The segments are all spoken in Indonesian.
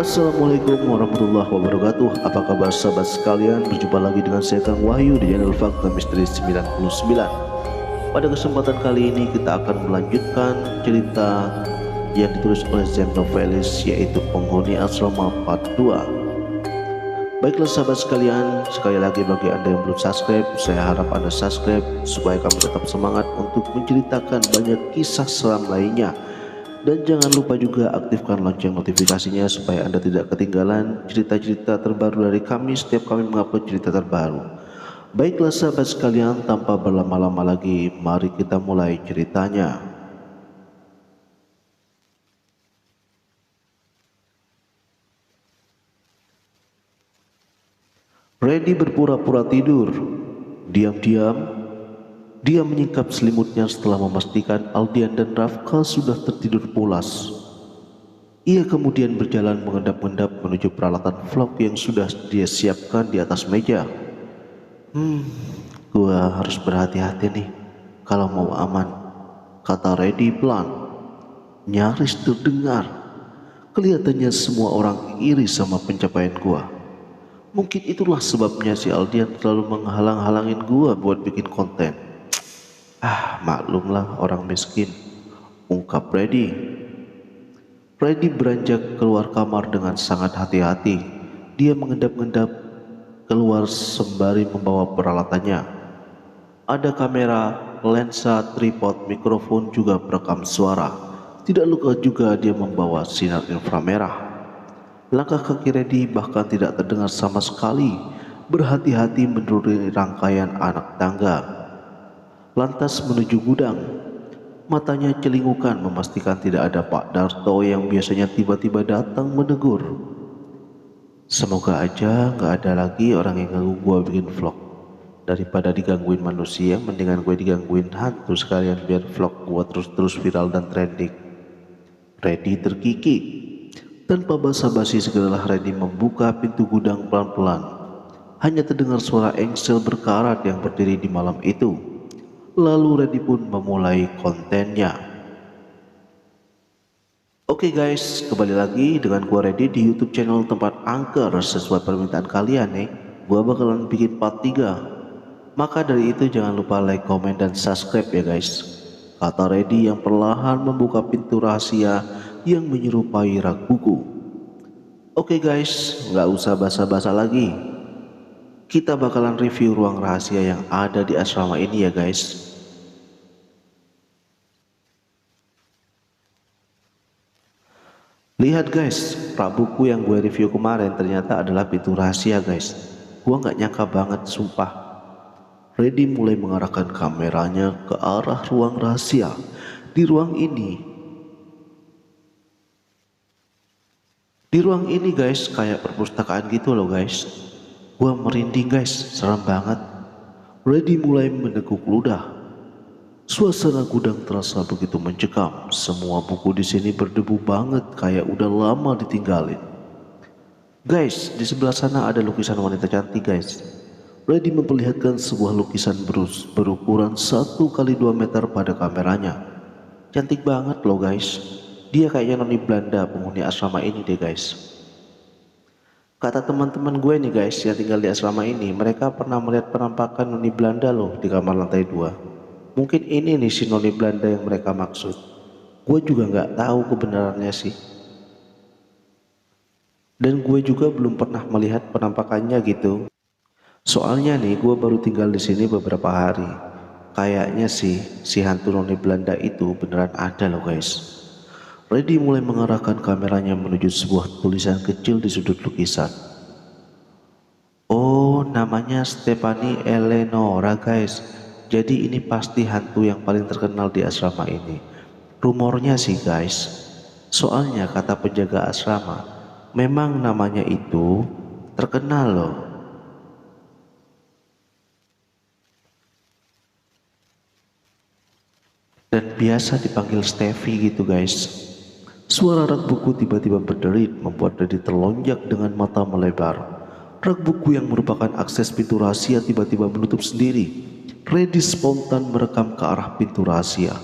Assalamualaikum warahmatullahi wabarakatuh. Apa kabar sahabat sekalian? Berjumpa lagi dengan saya Kang Wahyu di channel Fakta Misteri 99. Pada kesempatan kali ini kita akan melanjutkan cerita yang ditulis oleh Zen Novelis, yaitu Penghuni Asrama Part 2. Baiklah sahabat sekalian, sekali lagi bagi Anda yang belum subscribe, saya harap Anda subscribe supaya kami tetap semangat untuk menceritakan banyak kisah seram lainnya. Dan jangan lupa juga aktifkan lonceng notifikasinya supaya Anda tidak ketinggalan cerita-cerita terbaru dari kami setiap kami mengupload cerita terbaru. Baiklah sahabat sekalian, tanpa berlama-lama lagi, mari kita mulai ceritanya. Reddy berpura-pura tidur. Diam-diam dia menyingkap selimutnya setelah memastikan Aldian dan Rafka sudah tertidur pulas. Ia kemudian berjalan mengendap-endap menuju peralatan vlog yang sudah dia siapkan di atas meja. Gua harus berhati-hati nih kalau mau aman, kata Reddy pelan. Nyaris terdengar. Kelihatannya semua orang iri sama pencapaian gua. Mungkin itulah sebabnya si Aldian selalu menghalang-halangin gua buat bikin konten. Maklumlah orang miskin, ungkap Reddy. Reddy beranjak keluar kamar dengan sangat hati-hati. Dia mengendap-endap keluar sembari membawa peralatannya. Ada kamera, lensa, tripod, mikrofon, juga perekam suara. Tidak lupa juga dia membawa sinar inframerah. Langkah kaki Reddy bahkan tidak terdengar sama sekali. Berhati-hati menuruni rangkaian anak tangga. Lantas menuju gudang. Matanya celingukan memastikan tidak ada Pak Darto yang biasanya tiba-tiba datang menegur. Semoga aja gak ada lagi orang yang ganggu gua bikin vlog. Daripada digangguin manusia, mendingan gue digangguin hantu sekalian biar vlog gua terus-terus viral dan trending. Reddy terkikik. Tanpa basa-basi segeralah Reddy membuka pintu gudang pelan-pelan. Hanya terdengar suara engsel berkarat yang berdiri di malam itu. Lalu Reddy pun memulai kontennya. Oke guys, kembali lagi dengan gua Reddy di YouTube channel tempat angker sesuai permintaan kalian nih. Gua bakalan bikin part 3. Maka dari itu jangan lupa like, komen, dan subscribe ya guys, kata Reddy yang perlahan membuka pintu rahasia yang menyerupai rak buku. Oke guys, nggak usah basa-basa lagi. Kita bakalan review ruang rahasia yang ada di asrama ini ya guys. Lihat guys, rak buku yang gue review kemarin ternyata adalah pintu rahasia guys. Gue nggak nyangka banget sumpah. Reddy mulai mengarahkan kameranya ke arah ruang rahasia. Di ruang ini guys, kayak perpustakaan gitu loh guys. Gua merinding guys, serem banget. Reddy mulai meneguk ludah. Suasana gudang terasa begitu mencekam. Semua buku di sini berdebu banget, kayak udah lama ditinggalin. Guys, di sebelah sana ada lukisan wanita cantik guys. Reddy memperlihatkan sebuah lukisan berukuran 1 kali 2 meter pada kameranya. Cantik banget loh guys. Dia kayaknya noni Belanda penghuni asrama ini deh guys. Kata teman-teman gue nih guys yang tinggal di asrama ini, mereka pernah melihat penampakan noni Belanda loh di kamar lantai 2. Mungkin ini nih si noni Belanda yang mereka maksud. Gue juga nggak tahu kebenarannya sih. Dan gue juga belum pernah melihat penampakannya gitu. Soalnya nih gue baru tinggal di sini beberapa hari. Kayaknya sih si hantu noni Belanda itu beneran ada loh guys. Reddy mulai mengarahkan kameranya menuju sebuah tulisan kecil di sudut lukisan. Oh, namanya Stephanie Eleonora guys. Jadi ini pasti hantu yang paling terkenal di asrama ini. Rumornya sih guys. Soalnya kata penjaga asrama, memang namanya itu terkenal loh. Dan biasa dipanggil Steffi gitu guys. Suara rak buku tiba-tiba berderit membuat Reddy terlonjak dengan mata melebar. Rak buku yang merupakan akses pintu rahasia tiba-tiba menutup sendiri. Reddy spontan merekam ke arah pintu rahasia.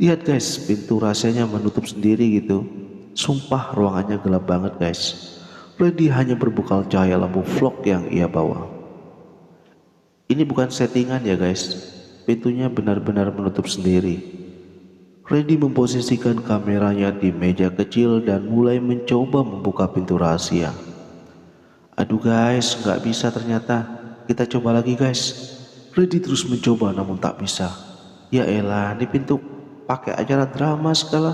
Lihat guys, pintu rahasianya menutup sendiri gitu. Sumpah ruangannya gelap banget guys. Freddy hanya berbekal cahaya lampu vlog yang ia bawa. Ini bukan settingan ya guys. Pintunya benar-benar menutup sendiri. Freddy memposisikan kameranya di meja kecil dan mulai mencoba membuka pintu rahasia. Aduh guys, nggak bisa ternyata. Kita coba lagi guys. Freddy terus mencoba namun tak bisa. Ya elah, ini pintu pakai acara drama segala.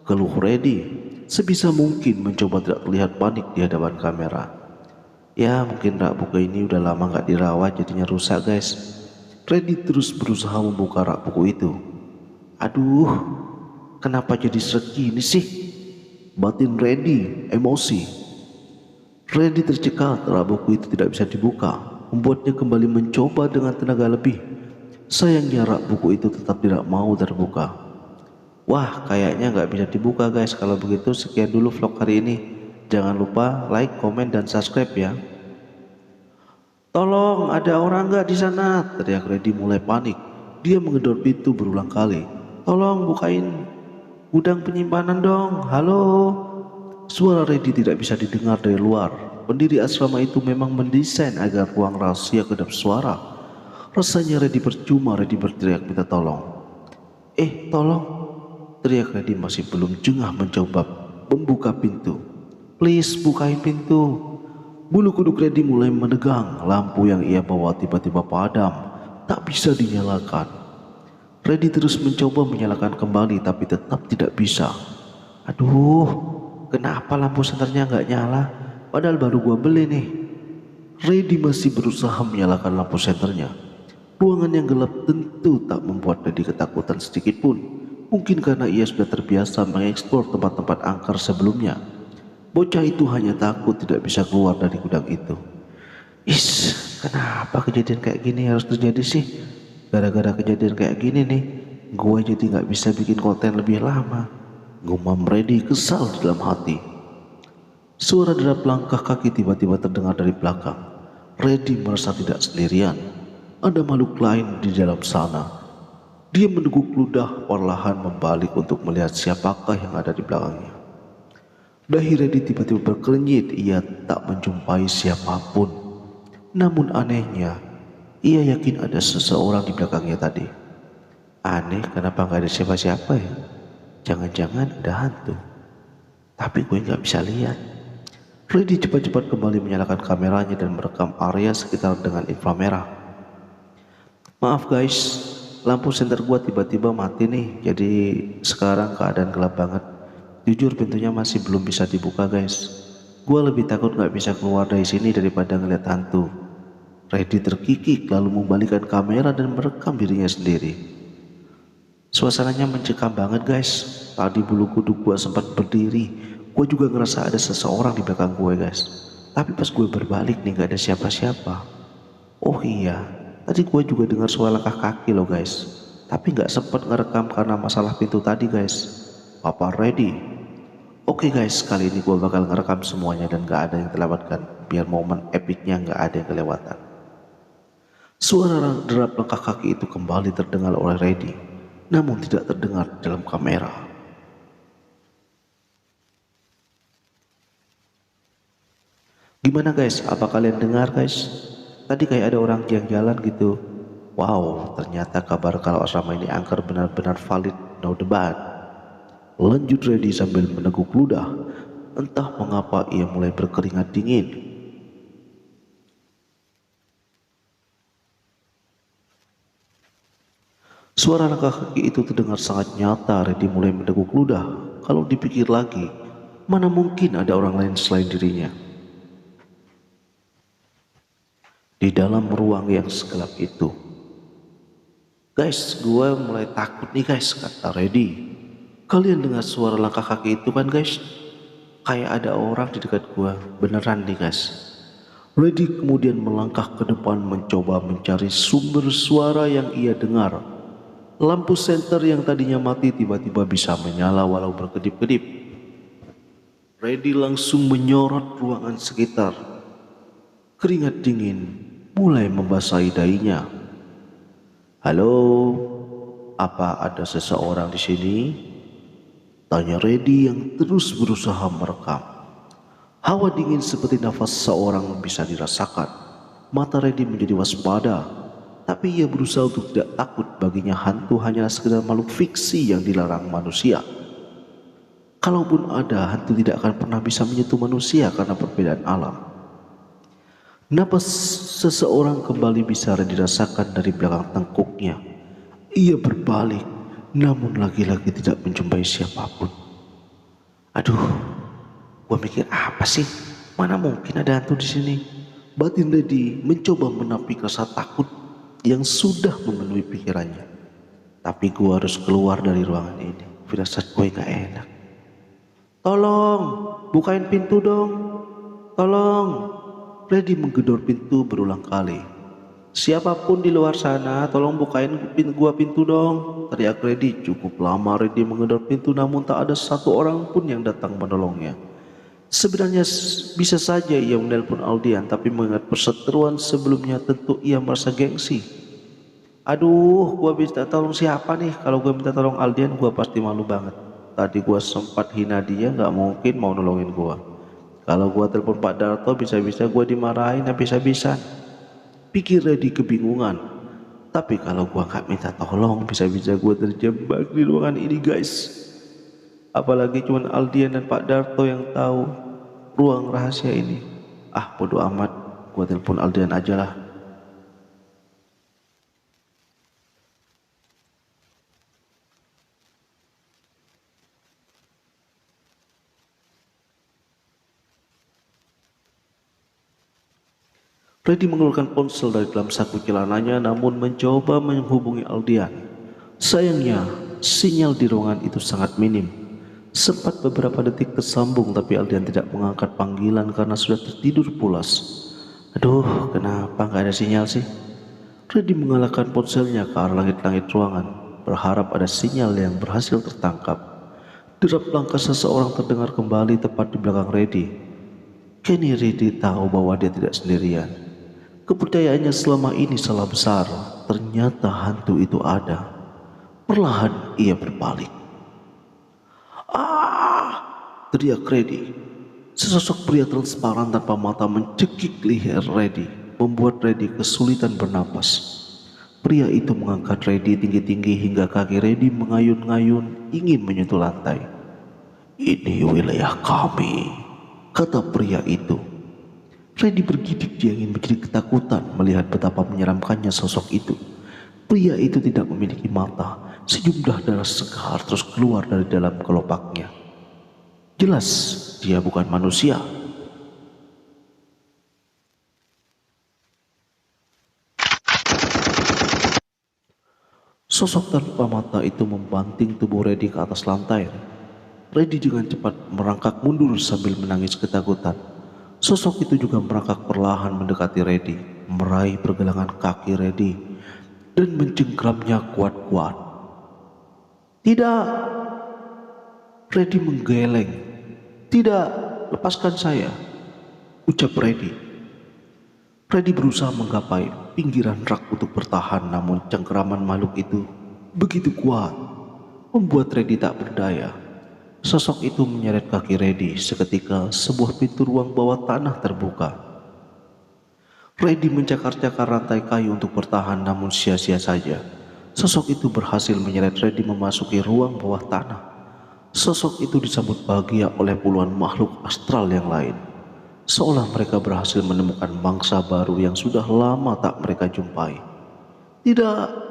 Keluh Freddy, sebisa mungkin mencoba tidak terlihat panik di hadapan kamera. Ya mungkin rak buku ini udah lama nggak dirawat jadinya rusak guys. Freddy terus berusaha membuka rak buku itu. Aduh, kenapa jadi seret gini sih? Batin Freddy emosi. Freddy tercekat, rak buku itu tidak bisa dibuka, membuatnya kembali mencoba dengan tenaga lebih. Sayangnya rak buku itu tetap tidak mau terbuka. Wah, kayaknya nggak bisa dibuka guys. Kalau begitu sekian dulu vlog hari ini. Jangan lupa like, komen, dan subscribe ya. Tolong, ada orang nggak di sana? Teriak Freddy mulai panik. Dia menggedor pintu berulang kali. Tolong bukain gudang penyimpanan dong. Halo. Suara Freddy tidak bisa didengar dari luar. Pendiri asrama itu memang mendesain agar ruang rahasia kedap suara. Rasanya Freddy percuma. Freddy berteriak minta tolong. Tolong, teriak Freddy masih belum jengah mencoba membuka pintu. Please bukain pintu. Bulu kuduk Freddy mulai menegang. Lampu yang ia bawa tiba-tiba padam, tak bisa dinyalakan. Freddy terus mencoba menyalakan kembali tapi tetap tidak bisa. Aduh, kenapa lampu senternya nggak nyala? Padahal baru gua beli nih. Freddy masih berusaha menyalakan lampu senternya. Ruangan yang gelap tentu tak membuat Freddy ketakutan sedikit pun. Mungkin karena ia sudah terbiasa mengeksplor tempat-tempat angker sebelumnya. Bocah itu hanya takut tidak bisa keluar dari gudang itu. Kenapa kejadian kayak gini harus terjadi sih? Gara-gara kejadian kayak gini nih, gue jadi gak bisa bikin konten lebih lama. Gumam Freddy kesal di dalam hati. Suara derap langkah kaki tiba-tiba terdengar dari belakang. Freddy merasa tidak sendirian. Ada makhluk lain di dalam sana. Dia meneguk ludah, perlahan membalik untuk melihat siapakah yang ada di belakangnya. Dahi Freddy tiba-tiba berkernyit. Ia tak menjumpai siapapun. Namun anehnya, ia yakin ada seseorang di belakangnya tadi. Aneh, kenapa gak ada siapa-siapa ya? Jangan-jangan ada hantu. Tapi gue gak bisa lihat. Freddy cepat-cepat kembali menyalakan kameranya dan merekam area sekitar dengan inframerah. Maaf guys, lampu senter gua tiba-tiba mati nih. Jadi sekarang keadaan gelap banget. Jujur pintunya masih belum bisa dibuka guys. Gua lebih takut gak bisa keluar dari sini daripada ngeliat hantu. Freddy terkikik lalu membalikkan kamera dan merekam dirinya sendiri. Suasananya mencekam banget guys. Tadi bulu kuduk gua sempat berdiri. Gua juga ngerasa ada seseorang di belakang gue guys. Tapi pas gue berbalik nih gak ada siapa-siapa. Oh iya, tadi gue juga dengar suara langkah kaki loh guys. Tapi gak sempet ngerekam karena masalah pintu tadi guys. Papa ready? Oke guys, kali ini gue bakal ngerekam semuanya dan gak ada yang terlewatkan. Biar momen epicnya gak ada yang kelewatan. Suara derap langkah kaki itu kembali terdengar oleh Freddy, namun tidak terdengar dalam kamera. Gimana guys, apa kalian dengar guys? Tadi kayak ada orang yang jalan gitu. Wow, ternyata kabar kalau asrama ini angker benar-benar valid, no debat. Lanjut Freddy sambil meneguk ludah. Entah mengapa ia mulai berkeringat dingin. Suara langkah kaki itu terdengar sangat nyata. Freddy mulai meneguk ludah. Kalau dipikir lagi, mana mungkin ada orang lain selain dirinya. Di dalam ruang yang segelap itu. Guys, gue mulai takut nih guys, kata Freddy. Kalian dengar suara langkah kaki itu kan guys? Kayak ada orang di dekat gue, beneran nih guys. Freddy kemudian melangkah ke depan mencoba mencari sumber suara yang ia dengar. Lampu senter yang tadinya mati tiba-tiba bisa menyala walau berkedip-kedip. Freddy langsung menyorot ruangan sekitar. Keringat dingin mulai membasahi dahinya. Halo, apa ada seseorang di sini? Tanya Reddy yang terus berusaha merekam. Hawa dingin seperti nafas seorang bisa dirasakan. Mata Reddy menjadi waspada, tapi ia berusaha untuk tidak takut. Baginya hantu hanyalah sekedar makhluk fiksi yang dilarang manusia. Kalaupun ada, hantu tidak akan pernah bisa menyentuh manusia karena perbedaan alam. Napas seseorang kembali bisa dirasakan dari belakang tengkuknya. Ia berbalik, namun lagi-lagi tidak menjumpai siapapun. Aduh, gua mikir apa sih? Mana mungkin ada hantu di sini? Batin Reddy mencoba menampik rasa takut yang sudah memenuhi pikirannya. Tapi gua harus keluar dari ruangan ini. Firasat gue gak enak. Tolong, bukain pintu dong. Tolong. Reddy menggedor pintu berulang kali. Siapapun di luar sana, tolong bukain pintu dong. Teriak Reddy. Cukup lama Reddy menggedor pintu, namun tak ada satu orang pun yang datang menolongnya. Sebenarnya bisa saja ia menelpon Aldian, tapi mengingat perseteruan sebelumnya tentu ia merasa gengsi. Aduh, gua minta tolong siapa nih? Kalau gua minta tolong Aldian, gua pasti malu banget. Tadi gua sempat hina dia, gak mungkin mau nolongin gua. Kalau gua telepon Pak Darto, bisa-bisa gua dimarahin habis-habisan. Pikir Reddy kebingungan. Tapi kalau gua gak minta tolong, bisa-bisa gua terjebak di ruangan ini, guys. Apalagi cuma Aldian dan Pak Darto yang tahu ruang rahasia ini. Ah, bodo amat, gua telepon Aldian aja lah. Reddy mengeluarkan ponsel dari dalam saku celananya, namun mencoba menghubungi Aldian. Sayangnya, sinyal di ruangan itu sangat minim. Sempat beberapa detik tersambung, tapi Aldian tidak mengangkat panggilan karena sudah tertidur pulas. Aduh, kenapa gak ada sinyal sih? Reddy mengalahkan ponselnya ke arah langit-langit ruangan, berharap ada sinyal yang berhasil tertangkap. Derap langkah seseorang terdengar kembali tepat di belakang Reddy. Kini Reddy tahu bahwa dia tidak sendirian. Kepercayaannya selama ini salah besar. Ternyata hantu itu ada. Perlahan ia berbalik. Ah! Teriak Reddy. Sesosok pria transparan tanpa mata mencekik leher Reddy, membuat Reddy kesulitan bernapas. Pria itu mengangkat Reddy tinggi-tinggi hingga kaki Reddy mengayun-ngayun ingin menyentuh lantai. Ini wilayah kami, kata pria itu. Reddy bergidik, dia ingin menjadi ketakutan melihat betapa menyeramkannya sosok itu. Pria itu tidak memiliki mata, sejumlah darah segar terus keluar dari dalam kelopaknya. Jelas dia bukan manusia. Sosok tanpa mata itu membanting tubuh Reddy ke atas lantai. Reddy dengan cepat merangkak mundur sambil menangis ketakutan. Sosok itu juga merangkak perlahan mendekati Reddy, meraih pergelangan kaki Reddy, dan mencengkramnya kuat-kuat. Tidak, Reddy menggeleng. Tidak, lepaskan saya, ucap Reddy. Reddy berusaha menggapai pinggiran rak untuk bertahan, namun cengkeraman makhluk itu begitu kuat, membuat Reddy tak berdaya. Sosok itu menyeret kaki Reddy. Seketika sebuah pintu ruang bawah tanah terbuka. Reddy mencakar-cakar rantai kayu untuk bertahan, namun sia-sia saja. Sosok itu berhasil menyeret Reddy memasuki ruang bawah tanah. Sosok itu disambut bahagia oleh puluhan makhluk astral yang lain, seolah mereka berhasil menemukan mangsa baru yang sudah lama tak mereka jumpai. Tidak,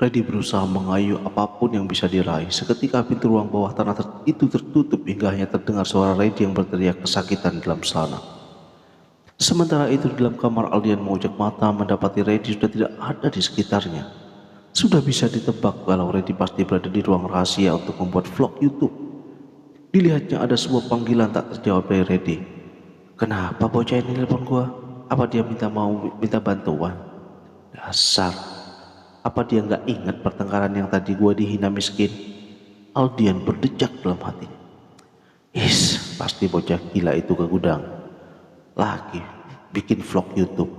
Reddy berusaha mengayuh apapun yang bisa diraih. Seketika pintu ruang bawah tanah itu tertutup hingga hanya terdengar suara Reddy yang berteriak kesakitan dalam sana. Sementara itu di dalam kamar Aldian mengujak mata mendapati Reddy sudah tidak ada di sekitarnya. Sudah bisa ditebak kalau Reddy pasti berada di ruang rahasia untuk membuat vlog YouTube. Dilihatnya ada sebuah panggilan tak terjawab dari Reddy. Kenapa bocah ini telepon gua? Apa dia minta bantuan? Dasar. Apa dia nggak ingat pertengkaran yang tadi gua dihina miskin? Aldian berdecak dalam hati. Pasti bocah gila itu ke gudang lagi bikin vlog YouTube.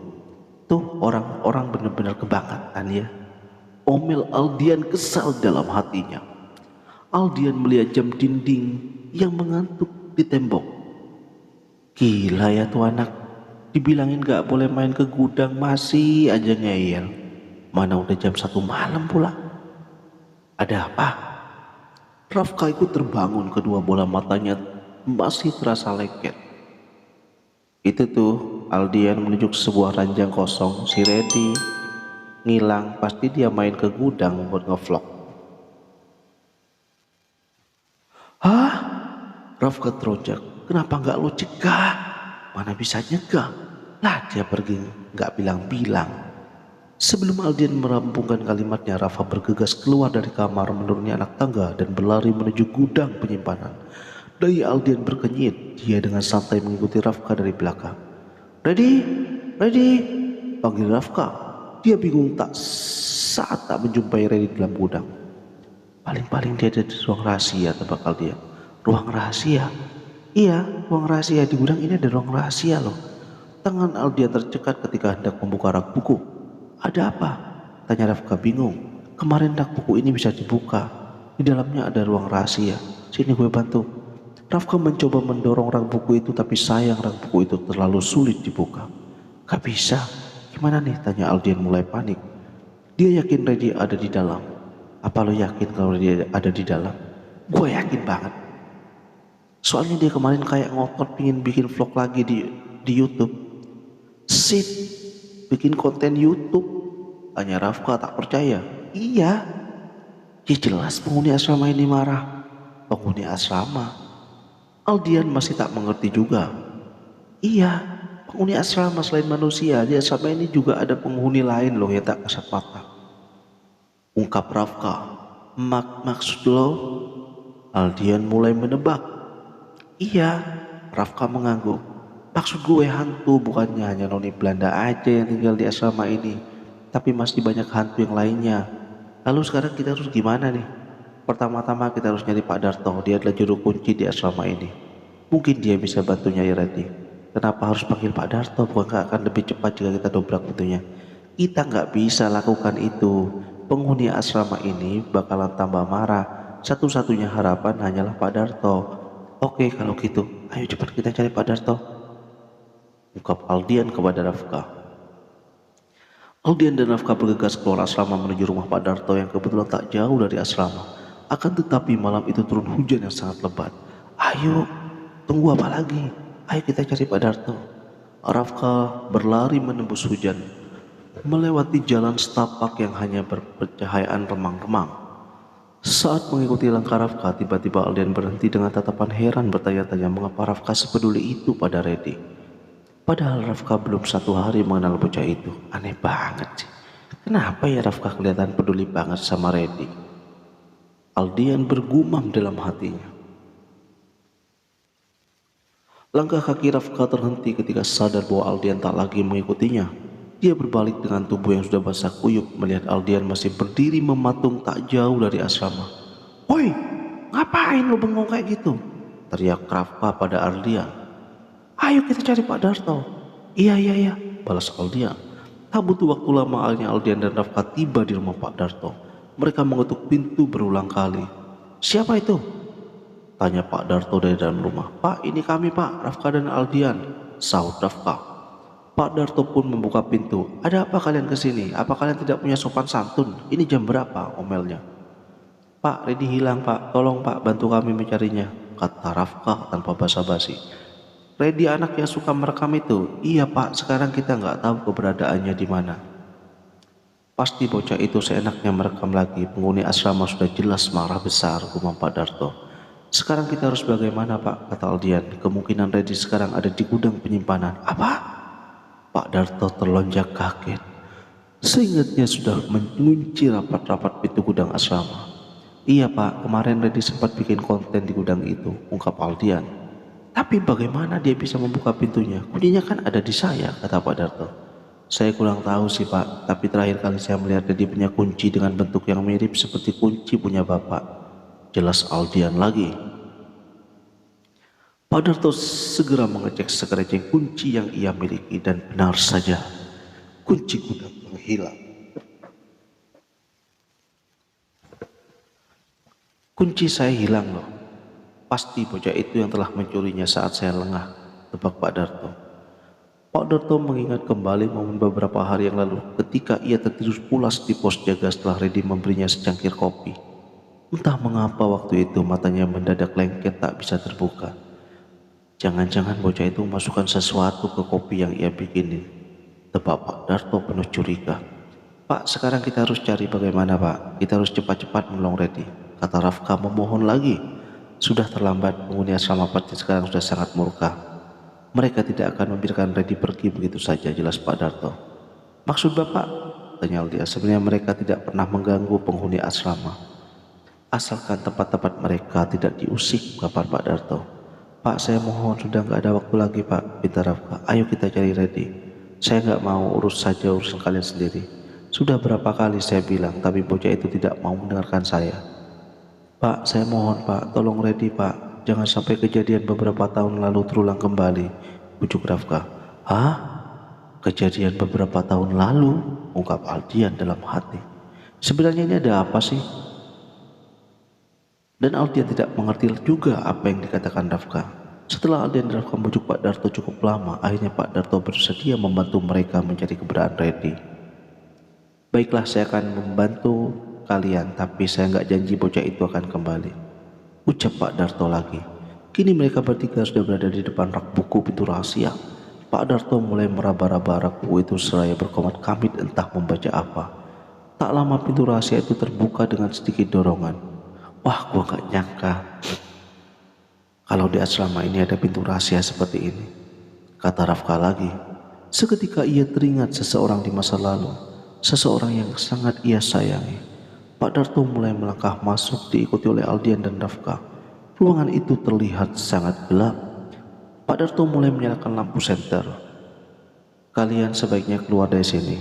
Tuh orang-orang benar-benar kebangatan ya. Omel Aldian kesal dalam hatinya. Aldian melihat jam dinding yang mengantuk di tembok. Gila ya tuh anak, dibilangin gak boleh main ke gudang masih aja ngeyel. Mana udah jam 1 malam pula. Ada apa? Rafka ikut terbangun, kedua bola matanya masih terasa lengket. Itu tuh, Aldian menunjuk sebuah ranjang kosong. Si Reddy ngilang, pasti dia main ke gudang buat ngevlog. Hah? Rafka teronjak. Kenapa nggak lo cegah? Mana bisa nyegah? Lah dia pergi nggak bilang-bilang. Sebelum Aldian merampungkan kalimatnya, Rafa bergegas keluar dari kamar, menuruni anak tangga dan berlari menuju gudang penyimpanan. Daya Aldian berkenyit, dia dengan santai mengikuti Rafka dari belakang. Ready? Ready? Panggil Rafka. Dia bingung saat tak menjumpai Ready dalam gudang. Paling-paling dia ada di ruang rahasia, tebak Aldian. Ruang rahasia? Iya, ruang rahasia. Di gudang ini ada ruang rahasia loh. Tangan Aldian tercekat ketika hendak membuka rak buku. Ada apa? Tanya Rafka bingung. Kemarin rak buku ini bisa dibuka. Di dalamnya ada ruang rahasia. Sini gue bantu. Rafka mencoba mendorong rak buku itu, tapi sayang rak buku itu terlalu sulit dibuka. Gak bisa. Gimana nih? Tanya Aldian mulai panik. Dia yakin Reddy ada di dalam. Apa lo yakin kalau dia ada di dalam? Gue yakin banget. Soalnya dia kemarin kayak ngotot pingin bikin vlog lagi di YouTube. Sip, bikin konten YouTube. Tanya Rafka tak percaya. Iya, ya jelas penghuni asrama ini marah. Penghuni asrama? Aldian masih tak mengerti juga. Iya, penghuni asrama selain manusia, di asrama ini juga ada penghuni lain loh yang tak kasat mata. Ungkap Rafka. Maksud lo? Aldian mulai menebak. Iya, Rafka mengangguk. Maksud gue hantu, bukannya hanya noni Belanda aja yang tinggal di asrama ini, tapi masih banyak hantu yang lainnya. Lalu sekarang kita harus gimana nih? Pertama-tama kita harus nyari Pak Darto, dia adalah juru kunci di asrama ini. Mungkin dia bisa bantu Nyai Reti. Kenapa harus panggil Pak Darto? Bukankah akan lebih cepat jika kita dobrak pintunya? Kita nggak bisa lakukan itu. Penghuni asrama ini bakalan tambah marah. Satu-satunya harapan hanyalah Pak Darto. Oke kalau gitu, ayo cepat kita cari Pak Darto. Ungkap Aldian kepada Rafka. Aldian dan Rafka bergegas keluar asrama menuju rumah Pak Darto yang kebetulan tak jauh dari asrama. Akan tetapi malam itu turun hujan yang sangat lebat. Ayo, tunggu apa lagi? Ayo kita cari Pak Darto. Rafka berlari menembus hujan, melewati jalan setapak yang hanya bercahayaan remang-remang. Saat mengikuti langkah Rafka, tiba-tiba Aldian berhenti dengan tatapan heran bertanya-tanya mengapa Rafka sepeduli itu pada Reddy. Padahal Rafka belum 1 hari mengenal bocah itu. Aneh banget sih. Kenapa ya Rafka kelihatan peduli banget sama Reddy? Aldian bergumam dalam hatinya. Langkah kaki Rafka terhenti ketika sadar bahwa Aldian tak lagi mengikutinya. Dia berbalik dengan tubuh yang sudah basah kuyup melihat Aldian masih berdiri mematung tak jauh dari asrama. Woi, ngapain lo bengong kayak gitu? Teriak Rafka pada Aldian. Ayo kita cari Pak Darto. Iya, balas Aldian. Tak butuh waktu lama akhirnya Aldian dan Rafka tiba di rumah Pak Darto. Mereka mengetuk pintu berulang kali. Siapa itu? Tanya Pak Darto dari dalam rumah. Pak, ini kami Pak, Rafka dan Aldian. Sahut Rafka. Pak Darto pun membuka pintu. Ada apa kalian kesini? Apa kalian tidak punya sopan santun? Ini jam berapa? Omelnya. Pak, Reddy hilang Pak. Tolong Pak, bantu kami mencarinya. Kata Rafka tanpa basa-basi. Reddy anak yang suka merekam itu. Iya Pak, sekarang kita nggak tahu keberadaannya di mana. Pasti bocah itu seenaknya merekam lagi. Penghuni asrama sudah jelas marah besar, gumam Pak Darto. Sekarang kita harus bagaimana Pak? Kata Aldian. Kemungkinan Reddy sekarang ada di gudang penyimpanan. Apa? Pak Darto terlonjak kaget. Seingatnya sudah mengunci rapat-rapat pintu gudang asrama. Iya Pak, kemarin Reddy sempat bikin konten di gudang itu, ungkap Aldian. Tapi bagaimana dia bisa membuka pintunya? Kuncinya kan ada di saya, kata Pak Darto. Saya kurang tahu sih Pak, tapi terakhir kali saya melihat Reddy punya kunci dengan bentuk yang mirip seperti kunci punya Bapak. Jelas Aldian lagi. Pak Darto segera mengecek segerecek kunci yang ia miliki dan benar saja, kunci gudang menghilang. Kunci saya hilang loh. Pasti bocah itu yang telah mencurinya saat saya lengah, tebak Pak Darto. Pak Darto mengingat kembali momen beberapa hari yang lalu ketika ia tertidur pulas di pos jaga setelah Redi memberinya secangkir kopi. Entah mengapa waktu itu matanya mendadak lengket tak bisa terbuka. Jangan-jangan bocah itu memasukkan sesuatu ke kopi yang ia bikinin. Tebak Pak Darto penuh curiga. Pak, sekarang kita harus cari bagaimana Pak. Kita harus cepat-cepat menolong Redi, kata Rafka memohon lagi. Sudah terlambat, penghuni asrama Pati sekarang sudah sangat murka. Mereka tidak akan membiarkan Redi pergi begitu saja, jelas Pak Darto. Maksud Bapak? Tanya Aldia. Sebenarnya mereka tidak pernah mengganggu penghuni asrama. Asalkan tempat-tempat mereka tidak diusik, kabar Pak Darto. Pak, saya mohon, sudah nggak ada waktu lagi Pak, pinta Rafka. Ayo kita cari Redi. Saya nggak mau urus saja urusan kalian sendiri. Sudah berapa kali saya bilang, tapi bocah itu tidak mau mendengarkan saya. Pak, saya mohon Pak, tolong Redi Pak. Jangan sampai kejadian beberapa tahun lalu terulang kembali, bujuk Rafka. Hah? Kejadian beberapa tahun lalu, ungkap Aldian dalam hati. Sebenarnya ini ada apa sih? Dan Aldian tidak mengerti juga apa yang dikatakan Rafka. Setelah Aldian dan Rafka membujuk Pak Darto cukup lama, akhirnya Pak Darto bersedia membantu mereka mencari keberadaan Redi. Baiklah, saya akan membantu kalian, tapi saya nggak janji bocah itu akan kembali, ucap Pak Darto lagi. Kini mereka bertiga sudah berada di depan rak buku pintu rahasia. Pak Darto mulai meraba-raba rak buku itu seraya berkomat kamit entah membaca apa. Tak lama pintu rahasia itu terbuka dengan sedikit dorongan. Wah, gua gak nyangka kalau di asrama ini ada pintu rahasia seperti ini, kata Rafka lagi. Seketika ia teringat seseorang di masa lalu, seseorang yang sangat ia sayangi. Pak Darto mulai melangkah masuk diikuti oleh Aldian dan Rafka. Ruangan itu terlihat sangat gelap. Pak Darto mulai menyalakan lampu senter. Kalian sebaiknya keluar dari sini.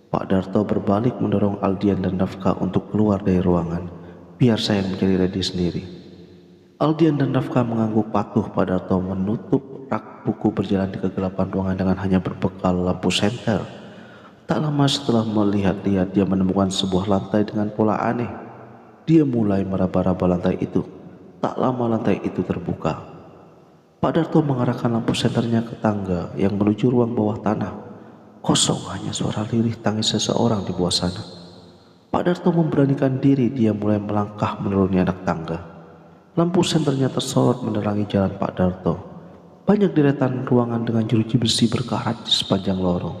Pak Darto berbalik mendorong Aldian dan Rafka untuk keluar dari ruangan. Biar saya mencari Redi sendiri. Aldian dan Rafka mengangguk patuh. Pak Darto menutup rak buku berjalan di kegelapan ruangan dengan hanya berbekal lampu senter. Tak lama setelah melihat-lihat dia menemukan sebuah lantai dengan pola aneh. Dia mulai meraba-raba lantai itu. Tak lama lantai itu terbuka. Pak Darto mengarahkan lampu senternya ke tangga yang menuju ruang bawah tanah. Kosong, hanya suara lirih tangis seseorang di bawah sana. Pak Darto memberanikan diri, dia mulai melangkah menuruni anak tangga. Lampu senternya tersorot menerangi jalan Pak Darto. Banyak deretan ruangan dengan jeruji besi berkarat di sepanjang lorong.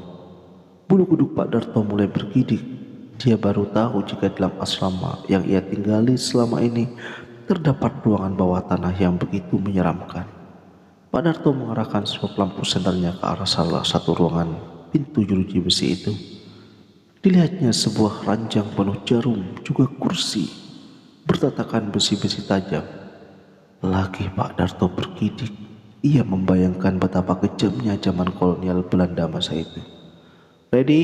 Bulu kuduk Pak Darto mulai bergidik. Dia baru tahu jika dalam asrama yang ia tinggali selama ini terdapat ruangan bawah tanah yang begitu menyeramkan. Pak Darto mengarahkan sebuah lampu senternya ke arah salah satu ruangan pintu jeruji besi itu. Dilihatnya sebuah ranjang penuh jarum, juga kursi bertatakan besi-besi tajam. Lagi Pak Darto bergidik, ia membayangkan betapa kejamnya zaman kolonial Belanda masa itu. Redi,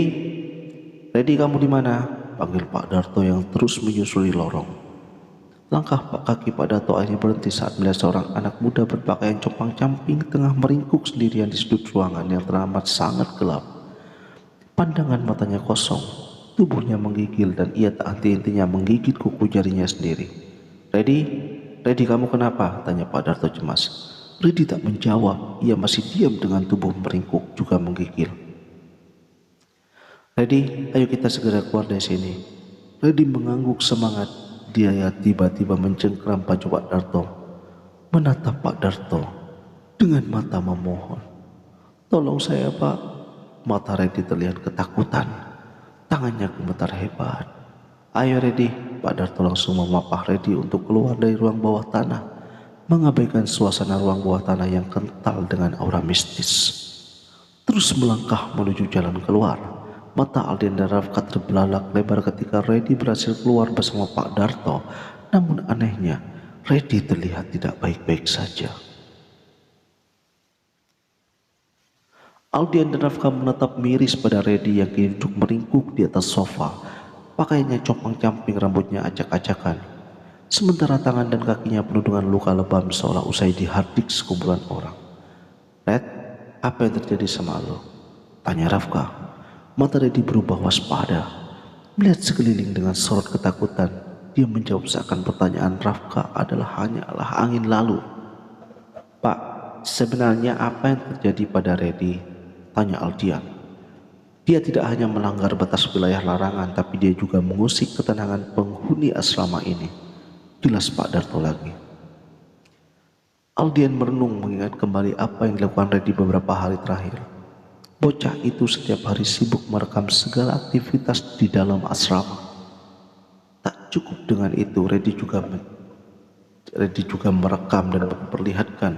Redi kamu di mana? Panggil Pak Darto yang terus menyusuri lorong. Langkah kaki Pak Darto akhirnya berhenti saat melihat seorang anak muda berpakaian compang-camping tengah meringkuk sendirian di sudut ruangan yang teramat sangat gelap. Pandangan matanya kosong, tubuhnya menggigil dan ia tak henti-hentinya menggigit kuku jarinya sendiri. Redi, Redi kamu kenapa? Tanya Pak Darto cemas. Redi tak menjawab, ia masih diam dengan tubuh meringkuk juga menggigil. Redi, ayo kita segera keluar dari sini. Redi mengangguk semangat. Dia tiba-tiba mencengkram baju Pak Darto, menatap Pak Darto dengan mata memohon. Tolong saya Pak. Mata Redi terlihat ketakutan. Tangannya gemetar hebat. Ayo Redi. Pak Darto langsung memapah Redi untuk keluar dari ruang bawah tanah, mengabaikan suasana ruang bawah tanah yang kental dengan aura mistis. Terus melangkah menuju jalan keluar. Mata Aldian dan Rafka terbelalak lebar ketika Redi berhasil keluar bersama Pak Darto. Namun anehnya, Redi terlihat tidak baik-baik saja. Aldian dan Rafka menatap miris pada Redi yang kini duduk meringkuk di atas sofa. Pakaiannya compang-camping, rambutnya acak-acakan. Sementara tangan dan kakinya penuh dengan luka lebam seolah usai dihardik sekumpulan orang. Red, apa yang terjadi sama lo? Tanya Rafka. Mata Redi berubah waspada. Melihat sekeliling dengan sorot ketakutan, Dia menjawab seakan pertanyaan Rafka hanyalah angin lalu. "Pak, sebenarnya apa yang terjadi pada Reddy?" tanya Aldian. "Dia tidak hanya melanggar batas wilayah larangan, tapi dia juga mengusik ketenangan penghuni asrama ini," jelas Pak Darto lagi. Aldian merenung mengingat kembali apa yang dilakukan Reddy beberapa hari terakhir. Bocah itu setiap hari sibuk merekam segala aktivitas di dalam asrama. Tak cukup dengan itu, Reddy juga merekam dan memperlihatkan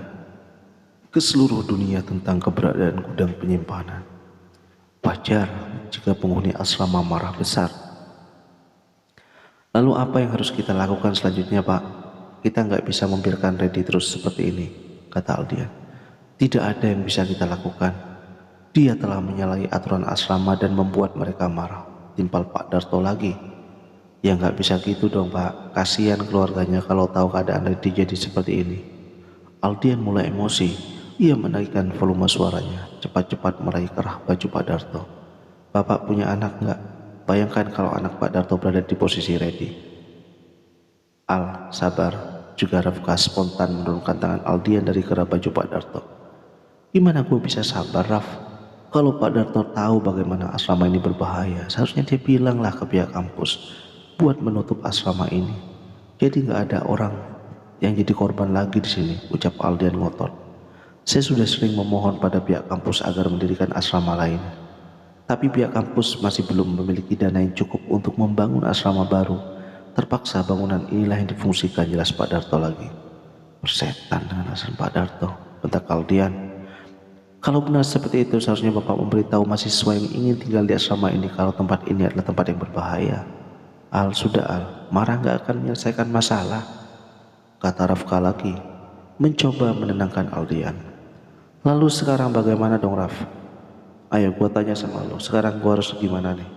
ke seluruh dunia tentang keberadaan gudang penyimpanan. Wajar jika penghuni asrama marah besar. "Lalu apa yang harus kita lakukan selanjutnya, Pak? Kita nggak bisa membiarkan Reddy terus seperti ini," kata Aldian. "Tidak ada yang bisa kita lakukan. Dia telah menyalahi aturan asrama dan membuat mereka marah," timpal Pak Darto lagi. "Ya nggak bisa gitu dong, Pak. Kasihan keluarganya kalau tahu keadaan Reddy jadi seperti ini." Aldian mulai emosi. Ia menaikkan volume suaranya, cepat-cepat meraih kerah baju Pak Darto. "Bapak punya anak nggak? Bayangkan kalau anak Pak Darto berada di posisi Reddy." "Al, sabar," juga Rafka spontan menurunkan tangan Aldian dari kerah baju Pak Darto. "Gimana gue bisa sabar, Raf? Kalau Pak Darto tahu bagaimana asrama ini berbahaya, seharusnya dia bilanglah ke pihak kampus buat menutup asrama ini. Jadi nggak ada orang yang jadi korban lagi di sini," ucap Aldian ngotot. "Saya sudah sering memohon pada pihak kampus agar mendirikan asrama lain, tapi pihak kampus masih belum memiliki dana yang cukup untuk membangun asrama baru. Terpaksa bangunan inilah yang difungsikan," jelas Pak Darto lagi. "Persetan dengan asrama Pak Darto," bentak Aldian. "Kalau benar seperti itu, seharusnya Bapak memberitahu mahasiswa yang ingin tinggal di asrama ini kalau tempat ini adalah tempat yang berbahaya." "Al, sudah Al, marah nggak akan menyelesaikan masalah," kata Rafka lagi, mencoba menenangkan Aldian. "Lalu sekarang bagaimana dong, Raf? Ayo gua tanya sama lo, sekarang gua harus gimana nih?"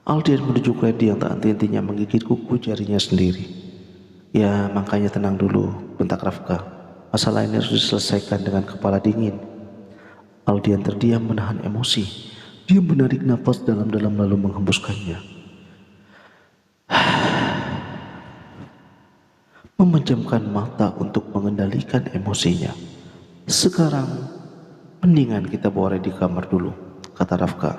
Aldian menunjuk Reddy yang tak henti-hentinya menggigit kuku jarinya sendiri. "Ya makanya tenang dulu," bentak Rafka. "Masalah ini harus diselesaikan dengan kepala dingin." Aldian terdiam menahan emosi. Dia menarik nafas dalam-dalam lalu menghembuskannya, memejamkan mata untuk mengendalikan emosinya. "Sekarang mendingan kita bawa Reddy di kamar dulu," kata Rafka.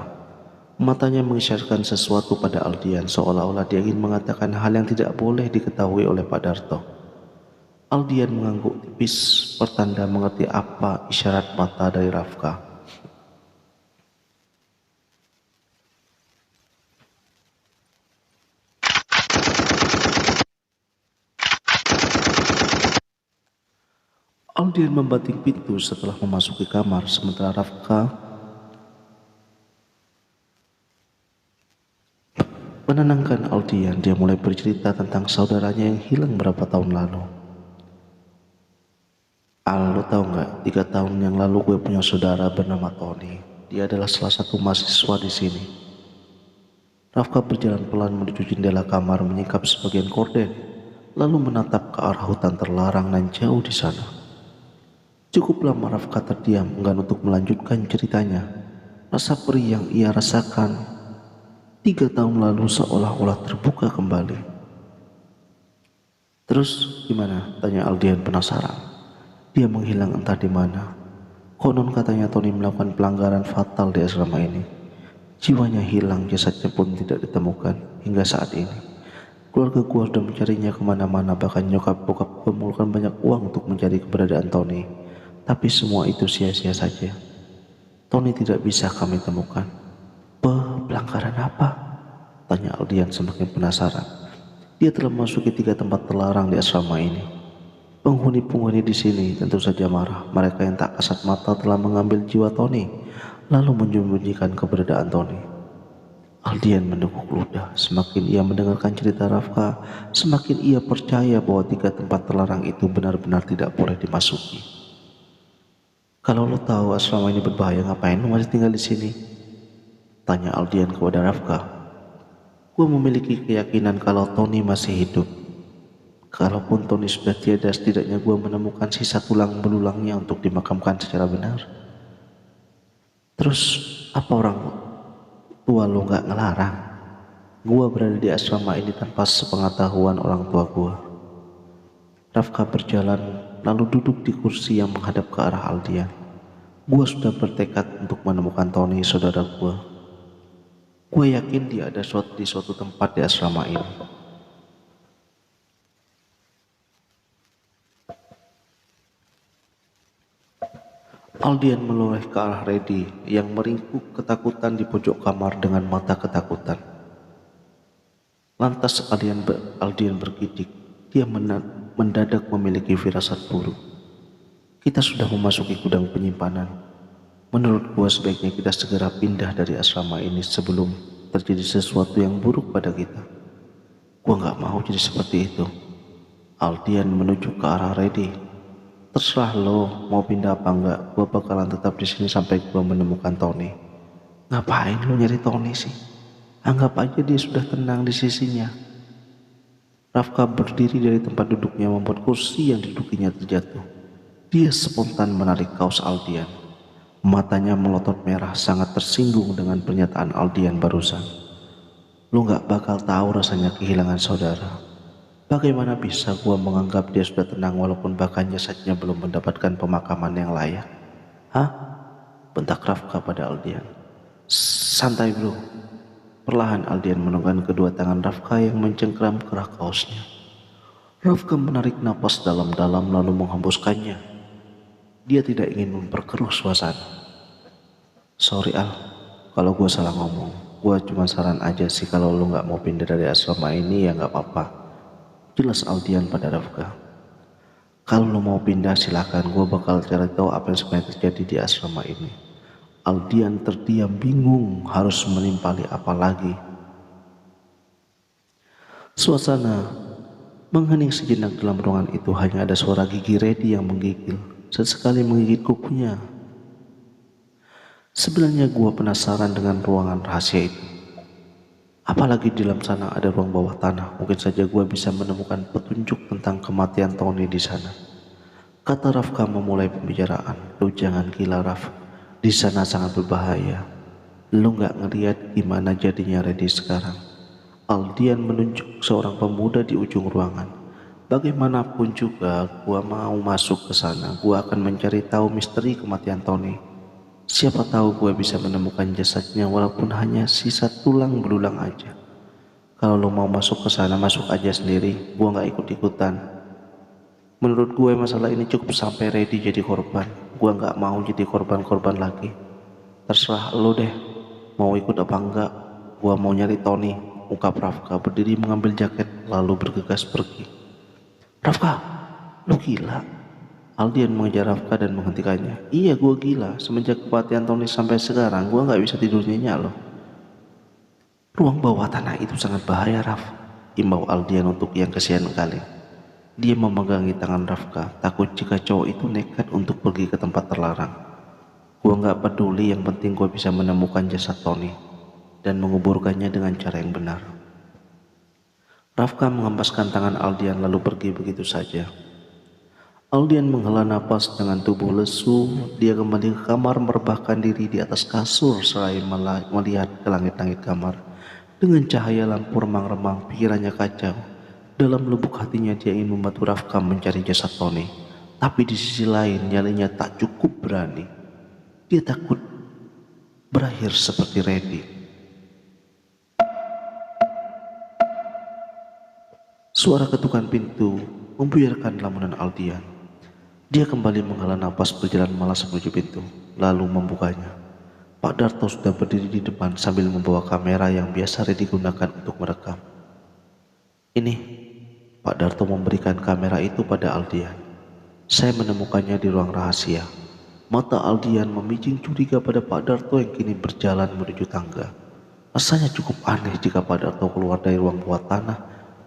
Matanya mengisyaratkan sesuatu pada Aldian, seolah-olah dia ingin mengatakan hal yang tidak boleh diketahui oleh Pak Darto. Aldian mengangguk tipis, pertanda mengerti apa isyarat mata dari Rafka. Aldian membanting pintu setelah memasuki kamar, sementara Rafka menenangkan Aldian. Dia mulai bercerita tentang saudaranya yang hilang berapa tahun lalu. "Al, lo tau gak, 3 tahun yang lalu gue punya saudara bernama Tony. Dia adalah salah satu mahasiswa di sini." Rafka berjalan pelan menuju jendela kamar, menyingkap sebagian korden, lalu menatap ke arah hutan terlarang dan jauh di sana. Cukup lama Rafka terdiam, enggan untuk melanjutkan ceritanya. Rasa perih yang ia rasakan 3 tahun lalu seolah-olah terbuka kembali. "Terus gimana?" tanya Aldian penasaran. "Dia menghilang entah di mana. Konon katanya Tony melakukan pelanggaran fatal di asrama ini. Jiwanya hilang, jasadnya pun tidak ditemukan hingga saat ini. Keluarga gua sudah mencarinya kemana-mana, bahkan nyokap bokap gua mengeluarkan banyak uang untuk mencari keberadaan Tony. Tapi semua itu sia-sia saja. Tony tidak bisa kami temukan." "Pelanggaran apa?" tanya Aldian semakin penasaran. Dia telah memasuki 3 tempat terlarang di asrama ini. Penghuni-penghuni di sini tentu saja marah. Mereka yang tak kasat mata telah mengambil jiwa Tony, lalu menyembunyikan keberadaan Tony. Aldian meneguk ludah. Semakin ia mendengarkan cerita Rafka, semakin ia percaya bahwa 3 tempat terlarang itu benar-benar tidak boleh dimasuki. "Kalau lo tahu asrama ini berbahaya, ngapain lo masih tinggal di sini?" tanya Aldian kepada Rafka. "Gue memiliki keyakinan kalau Tony masih hidup. Kalaupun Tony sudah tiada, setidaknya gue menemukan sisa tulang belulangnya untuk dimakamkan secara benar." Terus apa orang tua lo gak ngelarang gua berada di asrama ini tanpa sepengetahuan orang tua gua? Rafka berjalan lalu duduk di kursi yang menghadap ke arah Aldian. Gua sudah bertekad untuk menemukan Tony, saudara gua. Gue yakin dia ada di suatu tempat di asrama ini. Aldian menoleh ke arah Reddy yang meringkuk ketakutan di pojok kamar dengan mata ketakutan. Lantas Aldian bergidik. Dia mendadak memiliki firasat buruk. Kita sudah memasuki gudang penyimpanan. Menurut gua sebaiknya kita segera pindah dari asrama ini sebelum terjadi sesuatu yang buruk pada kita. Gua gak mau jadi seperti itu. Aldian menuju ke arah Reddy. Terserah lo mau pindah apa enggak, gua bakalan tetap di sini sampai gua menemukan Tony. Ngapain lo nyari Tony sih? Anggap aja dia sudah tenang di sisinya. Rafka berdiri dari tempat duduknya membuat kursi yang didudukinya terjatuh. Dia spontan menarik kaos Aldian. Matanya melotot merah sangat tersinggung dengan pernyataan Aldian barusan. Lo gak bakal tahu rasanya kehilangan saudara. Bagaimana bisa gua menganggap dia sudah tenang walaupun bahkan jasadnya belum mendapatkan pemakaman yang layak? Hah? Bentak Rafka pada Aldian. Santai bro. Perlahan Aldian menekan kedua tangan Rafka yang mencengkram kerah kaosnya. Rafka menarik napas dalam-dalam lalu menghembuskannya. Dia tidak ingin memperkeruh suasana. Sorry Al, kalau gue salah ngomong. Gue cuma saran aja sih, kalau lu gak mau pindah dari asrama ini ya gak apa-apa. Jelas Aldian pada Rafka. Kalau lu mau pindah silakan, gue bakal cari tahu apa yang sebenarnya terjadi di asrama ini. Aldian terdiam bingung harus menimpali apa lagi. Suasana menghening sejenak. Dalam ruangan itu hanya ada suara gigi Reddy yang menggigil, sesekali menggigit kukunya. Sebenarnya gua penasaran dengan ruangan rahasia itu. Apalagi di dalam sana ada ruang bawah tanah, mungkin saja gua bisa menemukan petunjuk tentang kematian Tony di sana. Kata Rafka memulai pembicaraan. Lu jangan gila Raf, di sana sangat berbahaya. Lu gak ngeliat gimana jadinya Reddy sekarang? Aldian menunjuk seorang pemuda di ujung ruangan. Bagaimanapun juga gua mau masuk ke sana. Gua akan mencari tahu misteri kematian Tony. Siapa tahu gua bisa menemukan jasadnya walaupun hanya sisa tulang belulang aja. Kalau lu mau masuk ke sana, masuk aja sendiri. Gua gak ikut-ikutan. Menurut gue masalah ini cukup sampai Reddy jadi korban. Gue gak mau jadi korban-korban lagi. Terserah lo deh, mau ikut apa enggak. Gue mau nyari Tony, ungkap Rafka berdiri mengambil jaket lalu bergegas pergi. Rafka, lo gila? Aldian mengejar Rafka dan menghentikannya. Iya gue gila, semenjak kematian Tony sampai sekarang gue gak bisa tidur nyenyak loh. Ruang bawah tanah itu sangat bahaya Raf, imbau Aldian untuk yang kesian kali. Dia memegangi tangan Rafka, takut jika cowok itu nekat untuk pergi ke tempat terlarang. Gua gak peduli, yang penting gua bisa menemukan jasad Tony dan menguburkannya dengan cara yang benar. Rafka mengempaskan tangan Aldian lalu pergi begitu saja. Aldian menghela napas dengan tubuh lesu. Dia kembali ke kamar merebahkan diri di atas kasur seraya melihat ke langit-langit kamar. Dengan cahaya lampu remang-remang pikirannya kacau. Dalam lubuk hatinya dia ingin membantu Rafka mencari jasad Tony. Tapi di sisi lain nyalinya tak cukup berani. Dia takut berakhir seperti Reddy. Suara ketukan pintu membuyarkan lamunan Aldian. Dia kembali menghela napas berjalan malas menuju pintu, lalu membukanya. Pak Darto sudah berdiri di depan sambil membawa kamera yang biasa Reddy gunakan untuk merekam. Ini, Pak Darto memberikan kamera itu pada Aldian. Saya menemukannya di ruang rahasia. Mata Aldian memijing curiga pada Pak Darto yang kini berjalan menuju tangga. Rasanya cukup aneh jika Pak Darto keluar dari ruang bawah tanah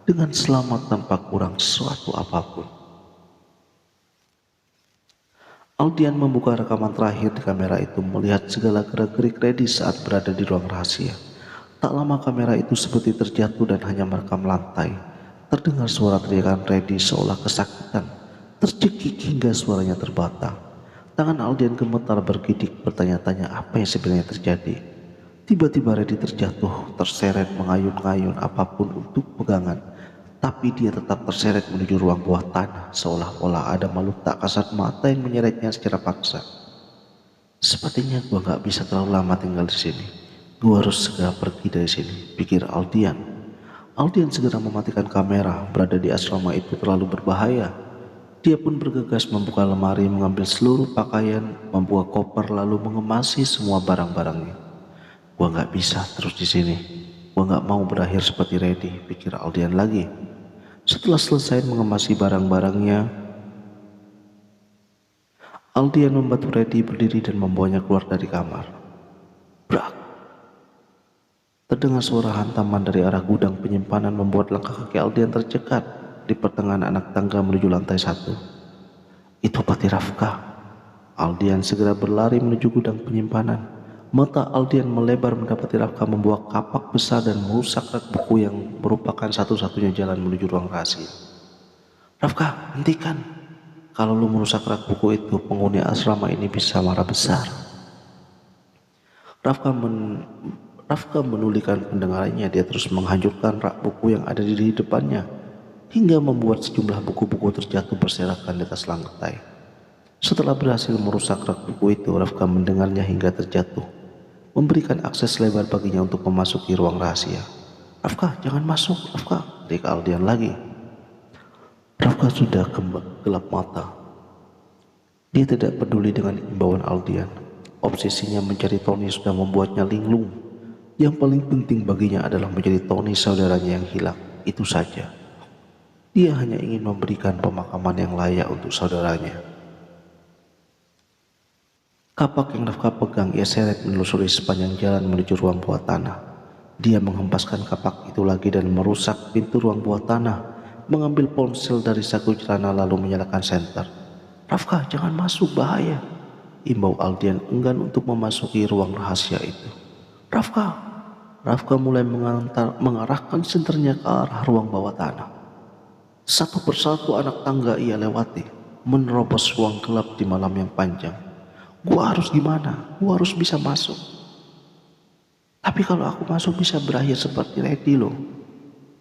dengan selamat tanpa kurang sesuatu apapun. Aldian membuka rekaman terakhir di kamera itu, melihat segala gerak-gerik Reddy saat berada di ruang rahasia. Tak lama kamera itu seperti terjatuh dan hanya merekam lantai. Terdengar suara teriakan Reddy seolah kesakitan, tercekik hingga suaranya terbatang. Tangan Aldian gemetar bergidik bertanya-tanya apa yang sebenarnya terjadi. Tiba-tiba Reddy terjatuh, terseret mengayun-ngayun apapun untuk pegangan. Tapi dia tetap terseret menuju ruang bawah tanah, seolah-olah ada makhluk tak kasat mata yang menyeretnya secara paksa. Sepertinya gua gak bisa terlalu lama tinggal di sini. Gua harus segera pergi dari sini, pikir Aldian. Aldian segera mematikan kamera, berada di asrama itu terlalu berbahaya. Dia pun bergegas membuka lemari, mengambil seluruh pakaian, membuka koper lalu mengemasi semua barang-barangnya. Gua gak bisa terus di sini. Gua gak mau berakhir seperti Reddy, pikir Aldian lagi. Setelah selesai mengemasi barang-barangnya, Aldian membantu Reddy berdiri dan membawanya keluar dari kamar. Brak! Terdengar suara hantaman dari arah gudang penyimpanan membuat langkah kaki Aldian tercekat di pertengahan anak tangga menuju lantai 1. Itu pati Rafka. Aldian segera berlari menuju gudang penyimpanan. Mata Aldian melebar mendapati Rafka membawa kapak besar dan merusak rak buku yang merupakan satu-satunya jalan menuju ruang rahasia. Rafka, hentikan! Kalau lu merusak rak buku itu, penghuni asrama ini bisa marah besar. Rafka menulikan pendengarannya. Dia terus menghancurkan rak buku yang ada di depannya, hingga membuat sejumlah buku-buku terjatuh berserakan di atas lantai. Setelah berhasil merusak rak buku itu, Rafka mendengarnya hingga terjatuh, memberikan akses lebar baginya untuk memasuki ruang rahasia. Rafka, jangan masuk, Rafka, teriak Aldian lagi. Rafka sudah gelap mata. Dia tidak peduli dengan imbauan Aldian. Obsesinya mencari Tony sudah membuatnya linglung. Yang paling penting baginya adalah mencari Tony, saudaranya yang hilang. Itu saja. Dia hanya ingin memberikan pemakaman yang layak untuk saudaranya. Kapak yang Rafka pegang ia seret menelusuri sepanjang jalan menuju ruang bawah tanah. Dia menghempaskan kapak itu lagi dan merusak pintu ruang bawah tanah, mengambil ponsel dari saku celana lalu menyalakan senter. Rafka, jangan masuk, bahaya, imbau Aldian enggan untuk memasuki ruang rahasia itu. Rafka mulai mengarahkan senternya ke arah ruang bawah tanah. Satu persatu anak tangga ia lewati, menerobos ruang gelap di malam yang panjang. Gua harus gimana? Gua harus bisa masuk. Tapi kalau aku masuk bisa berakhir seperti Reddy loh.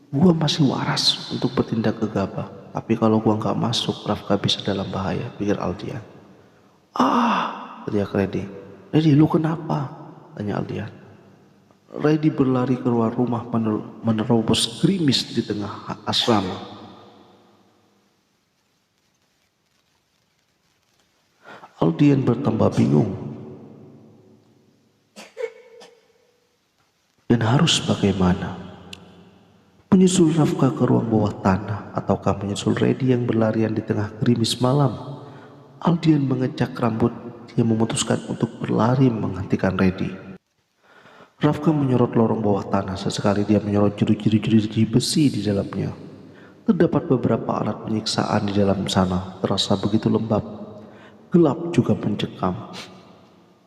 Gua masih waras untuk bertindak gegabah. Tapi kalau gua nggak masuk, Rafka bisa dalam bahaya, pikir Aldian. Teriak Reddy. Reddy, lu kenapa? Tanya Aldian. Reddy berlari keluar rumah menerobos gerimis di tengah asrama. Aldian bertambah bingung. Dan harus bagaimana? Menyusul Rafka ke ruang bawah tanah ataukah menyusul Reddy yang berlarian di tengah gerimis malam? Aldian mengecak rambut. Dia memutuskan untuk berlari menghentikan Reddy. Rafka menyorot lorong bawah tanah. Sesekali dia menyorot jeruji besi di dalamnya. Terdapat beberapa alat penyiksaan di dalam sana. Terasa begitu lembab. Gelap juga mencekam.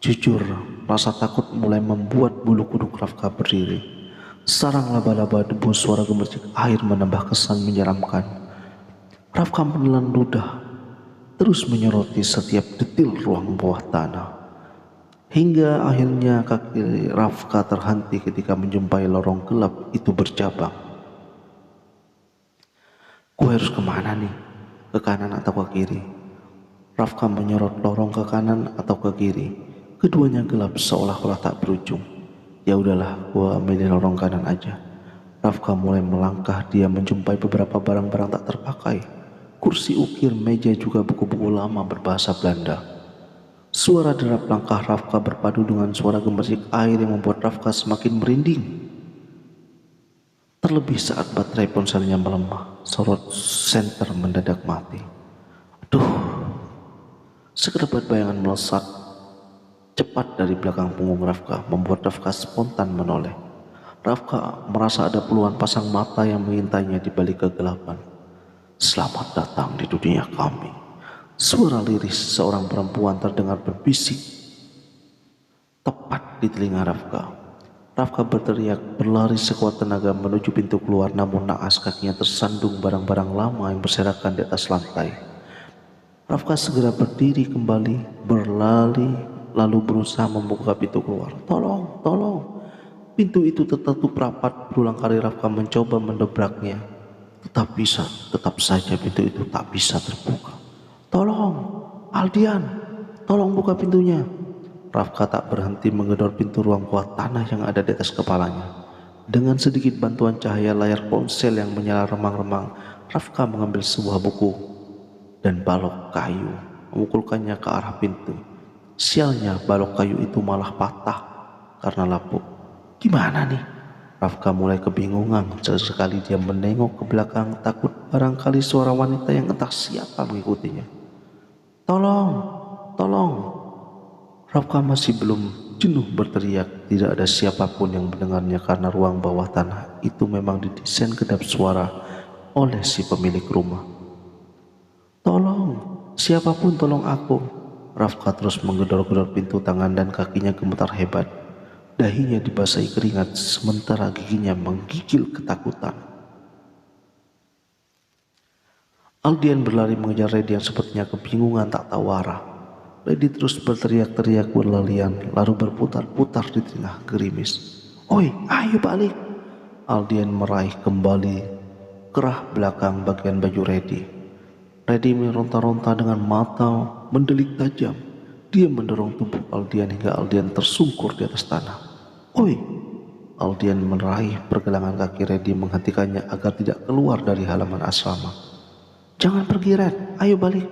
Jujur, rasa takut mulai membuat bulu kuduk Rafka berdiri. Sarang laba-laba debu, suara gemercik air menambah kesan menyeramkan. Rafka menelan ludah, terus menyoroti setiap detil ruang bawah tanah. Hingga akhirnya kaki Rafka terhenti ketika menjumpai lorong gelap itu bercabang. Gue harus kemana nih? Ke kanan atau ke kiri? Rafka menyorot lorong ke kanan atau ke kiri. Keduanya gelap seolah-olah tak berujung. Ya udahlah, gua ambil lorong kanan aja. Rafka mulai melangkah. Dia menjumpai beberapa barang-barang tak terpakai. Kursi ukir, meja, juga buku-buku lama berbahasa Belanda. Suara derap langkah Rafka berpadu dengan suara gemercik air yang membuat Rafka semakin merinding. Terlebih saat baterai ponselnya melemah, sorot senter mendadak mati. Sekedepat bayangan melesat cepat dari belakang punggung Rafka, membuat Rafka spontan menoleh. Rafka merasa ada puluhan pasang mata yang mengintainya di balik kegelapan. Selamat datang di dunia kami. Suara liris seorang perempuan terdengar berbisik tepat di telinga Rafka. Rafka berteriak, berlari sekuat tenaga menuju pintu keluar, namun naas kakinya tersandung barang-barang lama yang berserakan di atas lantai. Rafka segera berdiri kembali, berlari, lalu berusaha membuka pintu keluar. Tolong, tolong. Pintu itu tertutup rapat. Berulang kali Rafka mencoba mendobraknya. Tetap saja pintu itu tak bisa terbuka. Tolong, Aldian, tolong buka pintunya. Rafka tak berhenti menggedor pintu ruang bawah tanah yang ada di atas kepalanya. Dengan sedikit bantuan cahaya layar ponsel yang menyala remang-remang, Rafka mengambil sebuah buku dan balok kayu, memukulkannya ke arah pintu. Sialnya, balok kayu itu malah patah karena lapuk. Gimana nih? Rafka mulai kebingungan. Sesekali dia menengok ke belakang, takut barangkali suara wanita yang entah siapa mengikutinya. Tolong, tolong. Rafka masih belum jenuh berteriak. Tidak ada siapapun yang mendengarnya karena ruang bawah tanah itu memang didesain kedap suara oleh si pemilik rumah. Tolong, siapapun tolong aku. Rafka terus menggedor-gedor pintu, tangan dan kakinya gemetar hebat. Dahinya dibasahi keringat sementara giginya menggigil ketakutan. Aldian berlari mengejar Reddy yang sepertinya kebingungan tak tahu arah. Reddy terus berteriak-teriak berlarian lalu berputar-putar di tengah gerimis. Oi, ayo balik. Aldian meraih kembali kerah belakang bagian baju Reddy. Reddy meronta-ronta dengan mata mendelik tajam. Dia mendorong tubuh Aldian hingga Aldian tersungkur di atas tanah. Oi! Aldian meraih pergelangan kaki Reddy menghentikannya agar tidak keluar dari halaman asrama. Jangan pergi Red, ayo balik.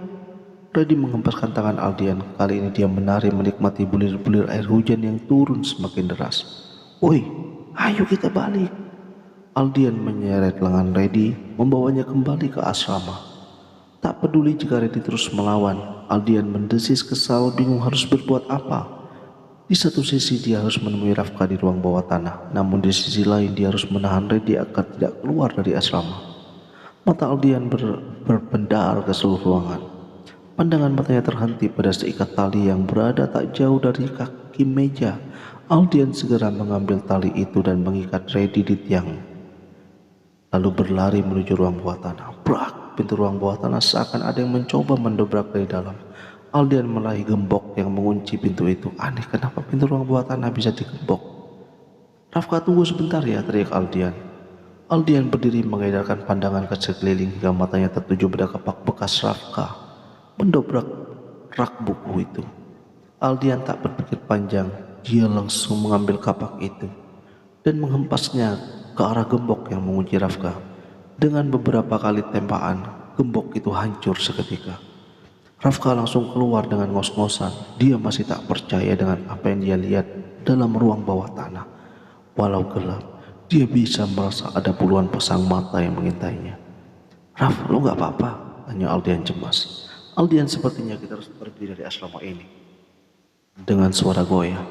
Reddy menghempaskan tangan Aldian. Kali ini dia menari menikmati bulir-bulir air hujan yang turun semakin deras. Oi, ayo kita balik. Aldian menyeret lengan Reddy, membawanya kembali ke asrama. Tak peduli jika Reddy terus melawan, Aldian mendesis kesal bingung harus berbuat apa. Di satu sisi dia harus menemui Rafka di ruang bawah tanah, namun di sisi lain dia harus menahan Reddy agar tidak keluar dari asrama. Mata Aldian berpendar ke seluruh ruangan. Pandangan matanya terhenti pada seikat tali yang berada tak jauh dari kaki meja. Aldian segera mengambil tali itu dan mengikat Reddy di tiang, lalu berlari menuju ruang bawah tanah. Brak! Pintu ruang bawah tanah seakan ada yang mencoba mendobrak dari dalam. Aldian meraih gembok yang mengunci pintu itu. Aneh, kenapa pintu ruang bawah tanah bisa digembok? Rafka, tunggu sebentar ya, teriak Aldian. Aldian berdiri mengedarkan pandangan ke sekeliling hingga matanya tertuju pada kapak bekas Rafka mendobrak rak buku itu. Aldian tak berpikir panjang, dia langsung mengambil kapak itu dan menghempasnya ke arah gembok yang mengunci Rafka. Dengan beberapa kali tempaan, gembok itu hancur seketika. Rafka langsung keluar dengan ngos-ngosan. Dia masih tak percaya dengan apa yang dia lihat dalam ruang bawah tanah. Walau gelap, dia bisa merasa ada puluhan pasang mata yang mengintainya. Raf, lo gak apa-apa? Tanya Aldian cemas. Aldian, sepertinya kita harus pergi dari asrama ini. Dengan suara goyah.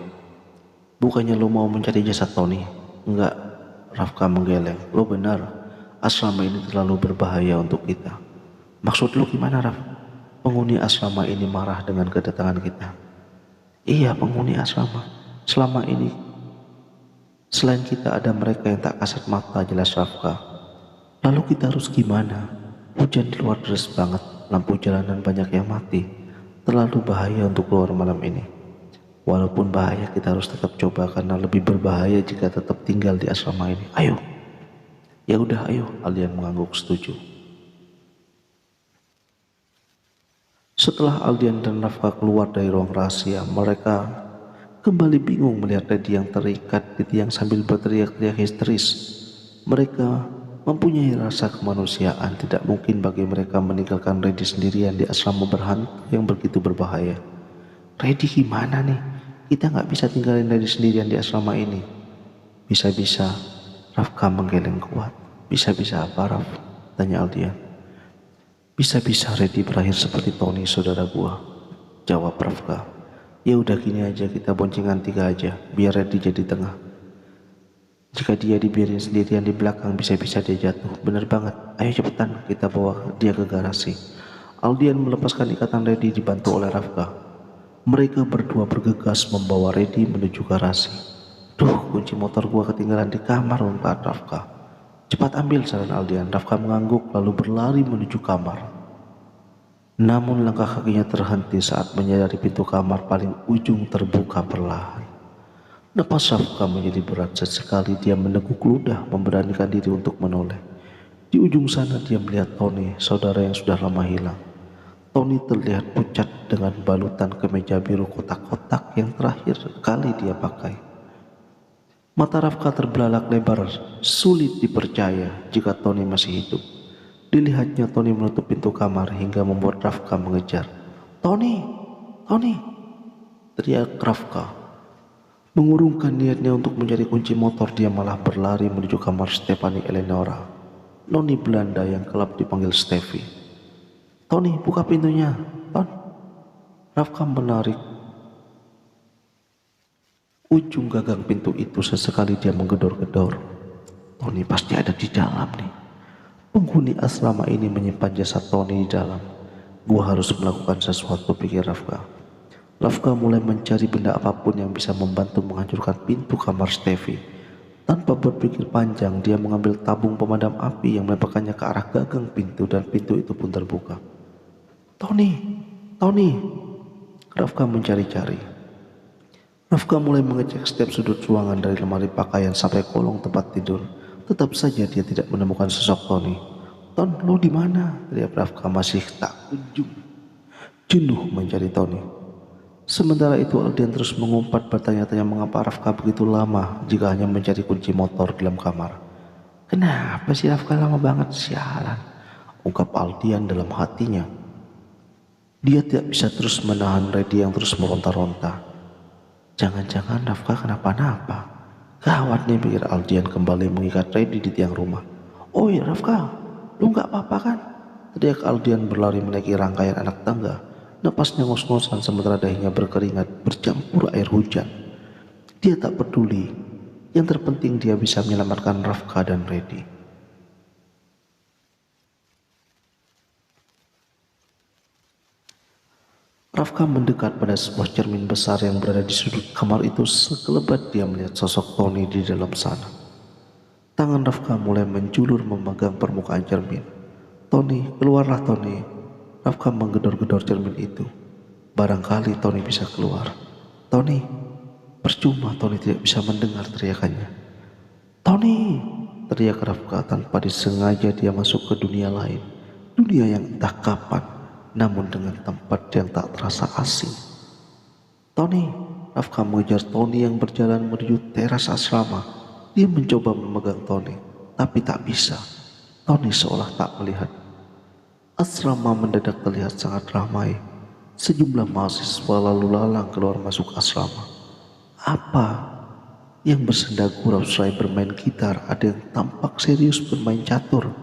Bukannya lo mau mencari jasad Tony? Enggak, Rafka menggeleng. Lo benar, asrama ini terlalu berbahaya untuk kita. Maksud lo gimana, Raf? Penghuni asrama ini marah dengan kedatangan kita. Iya, penghuni asrama. Selama ini, selain kita ada mereka yang tak kasat mata, jelas Rafka. Lalu kita harus gimana? Hujan di luar deras banget, lampu jalanan banyak yang mati. Terlalu bahaya untuk keluar malam ini. Walaupun bahaya, kita harus tetap coba karena lebih berbahaya jika tetap tinggal di asrama ini. Ayo. Ya udah, ayo. Aldian mengangguk setuju. Setelah Aldian dan Rafka keluar dari ruang rahasia, mereka kembali bingung melihat Reddy yang terikat di tiang sambil berteriak-teriak histeris. Mereka mempunyai rasa kemanusiaan. Tidak mungkin bagi mereka meninggalkan Reddy sendirian di asrama berhantu yang begitu berbahaya. Reddy gimana nih? Kita gak bisa tinggalin Reddy sendirian di asrama ini. Bisa-bisa Rafka menggeleng kuat. Bisa-bisa apa, Raf? Tanya Aldian. Bisa-bisa Reddy berakhir seperti Tony, saudara gua, jawab Rafka. Ya udah gini aja, kita boncengan 3 aja, biar Reddy jadi tengah. Jika dia dibiarin sendirian di belakang, bisa-bisa dia jatuh. Bener banget, ayo cepetan kita bawa dia ke garasi. Aldian melepaskan ikatan Reddy dibantu oleh Rafka. Mereka berdua bergegas membawa Reddy menuju garasi. Duh, kunci motor gua ketinggalan di kamar, umpat Rafka. Cepat ambil, saran Aldian. Rafka mengangguk lalu berlari menuju kamar. Namun langkah kakinya terhenti saat menyadari pintu kamar paling ujung terbuka perlahan. Napas Rafka menjadi berat sesekali dia meneguk ludah memberanikan diri untuk menoleh. Di ujung sana dia melihat Tony, saudara yang sudah lama hilang. Tony terlihat pucat dengan balutan kemeja biru kotak-kotak yang terakhir kali dia pakai. Mata Rafka terbelalak lebar, sulit dipercaya jika Tony masih hidup. Dilihatnya Tony menutup pintu kamar hingga membuat Rafka mengejar. "Tony! Tony!" teriak Rafka. Mengurungkan niatnya untuk mencari kunci motor, dia malah berlari menuju kamar Stephanie Eleonora, noni Belanda yang kerap dipanggil Steffi. "Tony, buka pintunya, Ton." Rafka menarik ujung gagang pintu itu, sesekali dia menggedor-gedor. Tony pasti ada di dalam nih. Penghuni asrama ini menyimpan jasad Tony di dalam. Gua harus melakukan sesuatu, pikir Rafka. Rafka mulai mencari benda apapun yang bisa membantu menghancurkan pintu kamar Steffi. Tanpa berpikir panjang, dia mengambil tabung pemadam api yang melemparkannya ke arah gagang pintu dan pintu itu pun terbuka. "Tony! Tony!" Rafka mencari-cari. Rafka mulai mengecek setiap sudut ruangan dari lemari pakaian sampai kolong tempat tidur. Tetap saja dia tidak menemukan sosok Tony. "Ton, lo di mana?" teriak Rafka masih tak kunjung jenuh mencari Tony. Sementara itu Aldian terus mengumpat bertanya-tanya mengapa Rafka begitu lama jika hanya mencari kunci motor dalam kamar. "Kenapa sih Rafka lama banget, sialan," ungkap Aldian dalam hatinya. Dia tidak bisa terus menahan Reddy yang terus meronta-ronta. Jangan-jangan Rafka kenapa-napa. Gawat nih, pikir Aldian kembali mengikat Reddy di tiang rumah. "Oi Rafka, lu gak apa-apa kan?" teriak Aldian berlari menaiki rangkaian anak tangga. Napasnya ngos-ngosan sementara dahinya berkeringat bercampur air hujan. Dia tak peduli. Yang terpenting dia bisa menyelamatkan Rafka dan Reddy. Rafka mendekat pada sebuah cermin besar yang berada di sudut kamar itu. Sekelebat dia melihat sosok Tony di dalam sana. Tangan Rafka mulai menjulur memegang permukaan cermin. "Tony, keluarlah Tony." Rafka menggedor-gedor cermin itu. Barangkali Tony bisa keluar. "Tony!" Percuma, Tony tidak bisa mendengar teriakannya. "Tony!" teriak Rafka. Tanpa disengaja dia masuk ke dunia lain. Dunia yang entah kapan, namun dengan tempat yang tak terasa asing. "Tony!" Rafka mengejar Tony yang berjalan menuju teras asrama. Dia mencoba memegang Tony, tapi tak bisa. Tony seolah tak melihat. Asrama mendadak terlihat sangat ramai. Sejumlah mahasiswa lalu lalang keluar masuk asrama. Apa yang bersenda gurau selesai bermain gitar, ada yang tampak serius bermain catur,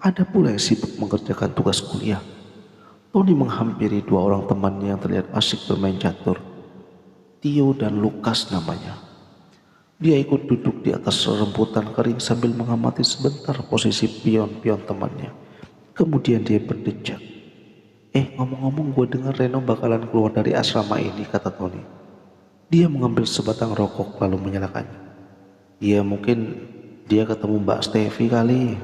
ada pula yang sibuk mengerjakan tugas kuliah. Tony menghampiri dua orang temannya yang terlihat asyik bermain catur. Theo dan Lukas namanya. Dia ikut duduk di atas rembutan kering sambil mengamati sebentar posisi pion-pion temannya. Kemudian dia berdecak. Ngomong-ngomong, gue dengar Reno bakalan keluar dari asrama ini," kata Tony. Dia mengambil sebatang rokok lalu menyalakannya. "Ya mungkin dia ketemu Mbak Steffi kali,"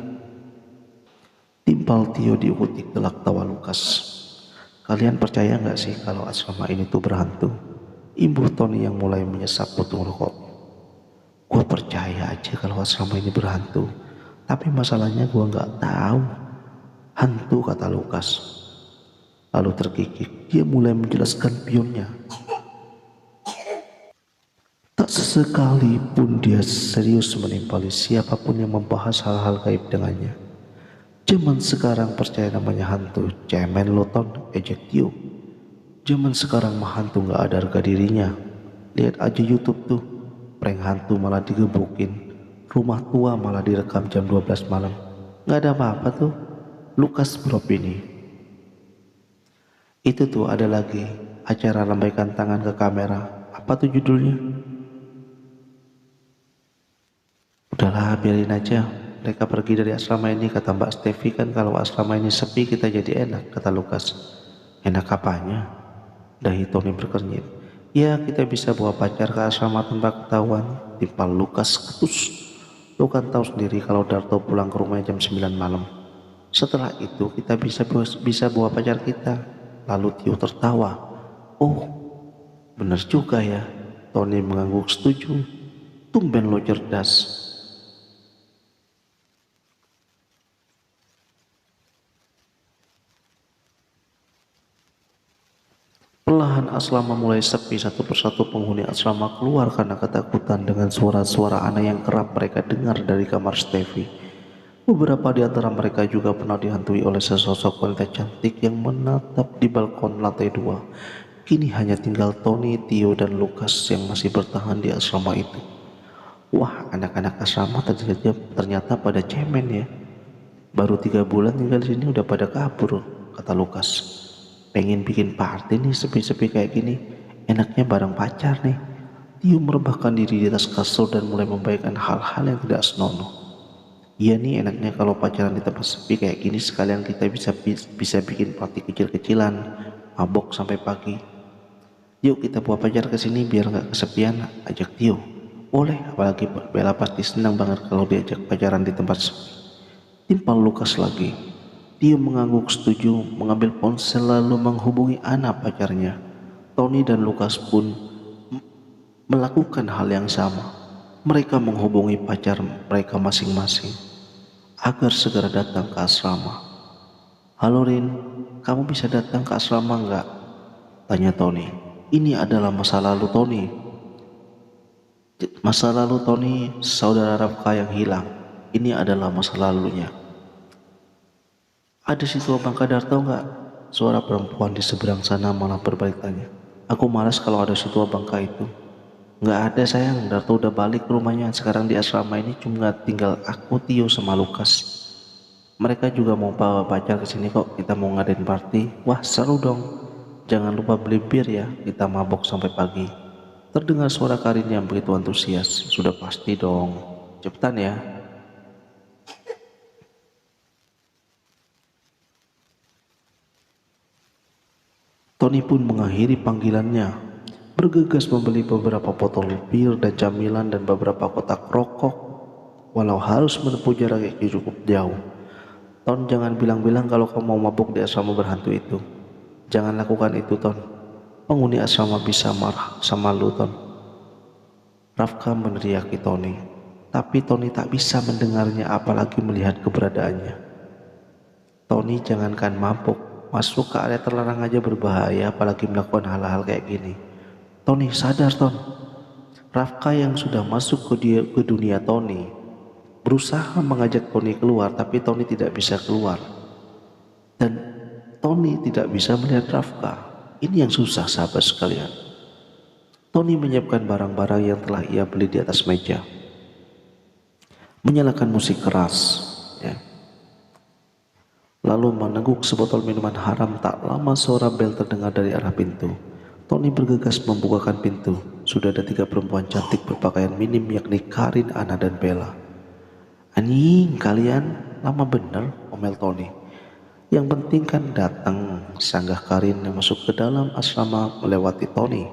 timpal Tio diikuti gelak tawa Lukas. "Kalian percaya nggak sih kalau asrama ini tuh berhantu?" imbuh Tony yang mulai menyesap putung rokok. "Gue percaya aja kalau asrama ini berhantu, tapi masalahnya gue nggak tahu hantu," kata Lukas. Lalu terkikik, dia mulai menjelaskan pionnya. Tak sesekali pun dia serius menimpali siapapun yang membahas hal-hal gaib dengannya. Zaman sekarang percaya namanya hantu, cemen lo Ton, ejek Tio. Zaman sekarang mah hantu gak ada harga dirinya. Lihat aja YouTube tuh, prank hantu malah digebukin, rumah tua malah direkam jam 12 malam. Gak ada apa-apa tuh, Lukas beropini. "Itu tuh ada lagi acara lambaikan tangan ke kamera. Apa tuh judulnya?" "Udahlah, biarin aja. Mereka pergi dari asrama ini," kata Mbak Steffi. "Kan kalau asrama ini sepi kita jadi enak," kata Lukas. "Enak apanya?" Dahi Tony berkernyit. "Ya, kita bisa bawa pacar ke asrama tanpa ketahuan," timpal Lukas ketus. "Lu kan tahu sendiri kalau Darto pulang ke rumahnya jam 9 malam. Setelah itu kita bisa bawa pacar kita. Lalu Tio tertawa. Oh, benar juga ya. Tony mengangguk setuju. Tumben lo cerdas. Perlahan asrama mulai sepi, satu persatu penghuni asrama keluar karena ketakutan dengan suara-suara aneh yang kerap mereka dengar dari kamar Stevie. Beberapa di antara mereka juga pernah dihantui oleh sesosok wanita cantik yang menatap di balkon lantai 2. Kini hanya tinggal Tony, Tio, dan Lukas yang masih bertahan di asrama itu. Wah, anak-anak asrama ternyata pada cemen ya. Baru 3 bulan tinggal di sini udah pada kabur, kata Lukas. Pengen bikin party nih sepi-sepi kayak gini. Enaknya bareng pacar nih. Tio merebahkan diri di atas kasur dan mulai membayangkan hal-hal yang tidak senonoh. Iya nih enaknya kalau pacaran di tempat sepi kayak gini, sekalian kita bisa bikin party kecil-kecilan, mabok sampai pagi. Yuk kita bawa pacar ke sini biar nggak kesepian, ajak Tio. Boleh, apalagi Bella pasti senang banget kalau diajak pacaran di tempat sepi. Timpal Lukas lagi. Tio mengangguk setuju, mengambil ponsel lalu menghubungi Ana pacarnya. Tony dan Lukas pun melakukan hal yang sama. Mereka menghubungi pacar mereka masing-masing agar segera datang ke asrama. Halo Rin, kamu bisa datang ke asrama enggak? Tanya Tony. Ini adalah masa lalu Tony. Masa lalu Tony, saudara Rafka yang hilang. Ini adalah masa lalunya. Ada situ Abang Kadarto enggak? Suara perempuan di seberang sana malah berbalik tanya. Aku malas kalau ada situ Abang Ka itu. Nggak ada sayang, Darto udah balik ke rumahnya. Sekarang di asrama ini cuma tinggal aku, Tio, sama Lukas. Mereka juga mau bawa pacar ke sini kok. Kita mau ngadain party. Wah seru dong. Jangan lupa beli bir ya. Kita mabok sampai pagi. Terdengar suara Karin yang begitu antusias. Sudah pasti dong. Cepetan ya. Tony pun mengakhiri panggilannya. Bergegas membeli beberapa botol bir dan camilan dan beberapa kotak rokok. Walau harus menempuh jarak yang cukup jauh. Ton, jangan bilang-bilang kalau kamu mau mabuk di asrama berhantu itu. Jangan lakukan itu, Ton. Penghuni asrama bisa marah sama lu, Ton. Rafka meneriaki Tony. Tapi Tony tak bisa mendengarnya apalagi melihat keberadaannya. Tony, jangankan mabuk, masuk ke area terlarang aja berbahaya apalagi melakukan hal-hal kayak gini. Tony, sadar, Ton. Rafka yang sudah masuk ke dunia Tony berusaha mengajak Tony keluar, tapi Tony tidak bisa keluar. Dan Tony tidak bisa melihat Rafka. Ini yang susah sahabat sekalian. Tony menyiapkan barang-barang yang telah ia beli di atas meja. Menyalakan musik keras. Ya. Lalu meneguk sebotol minuman haram. Tak lama suara bel terdengar dari arah pintu. Tony bergegas membukakan pintu. Sudah ada 3 perempuan cantik berpakaian minim, yakni Karin, Ana, dan Bella. Anjing, kalian lama bener, omel Tony. Yang penting kan datang, sanggah Karin yang masuk ke dalam asrama melewati Tony.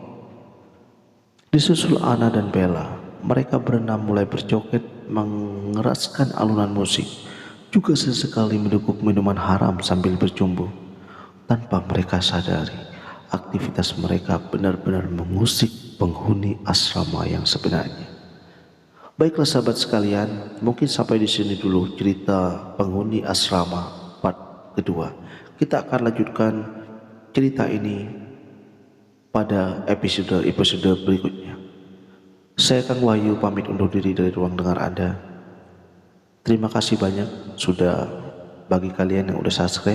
Disusul Ana dan Bella. Mereka berenam mulai berjoget mengeraskan alunan musik. Juga sesekali mendukung minuman haram sambil bercumbu. Tanpa mereka sadari, aktivitas mereka benar-benar mengusik penghuni asrama yang sebenarnya. Baiklah sahabat sekalian, mungkin sampai di sini dulu cerita penghuni asrama part kedua. Kita akan lanjutkan cerita ini pada episode berikutnya. Saya Kang Wahyu pamit undur diri dari ruang dengar Anda. Terima kasih banyak sudah bagi kalian yang udah subscribe.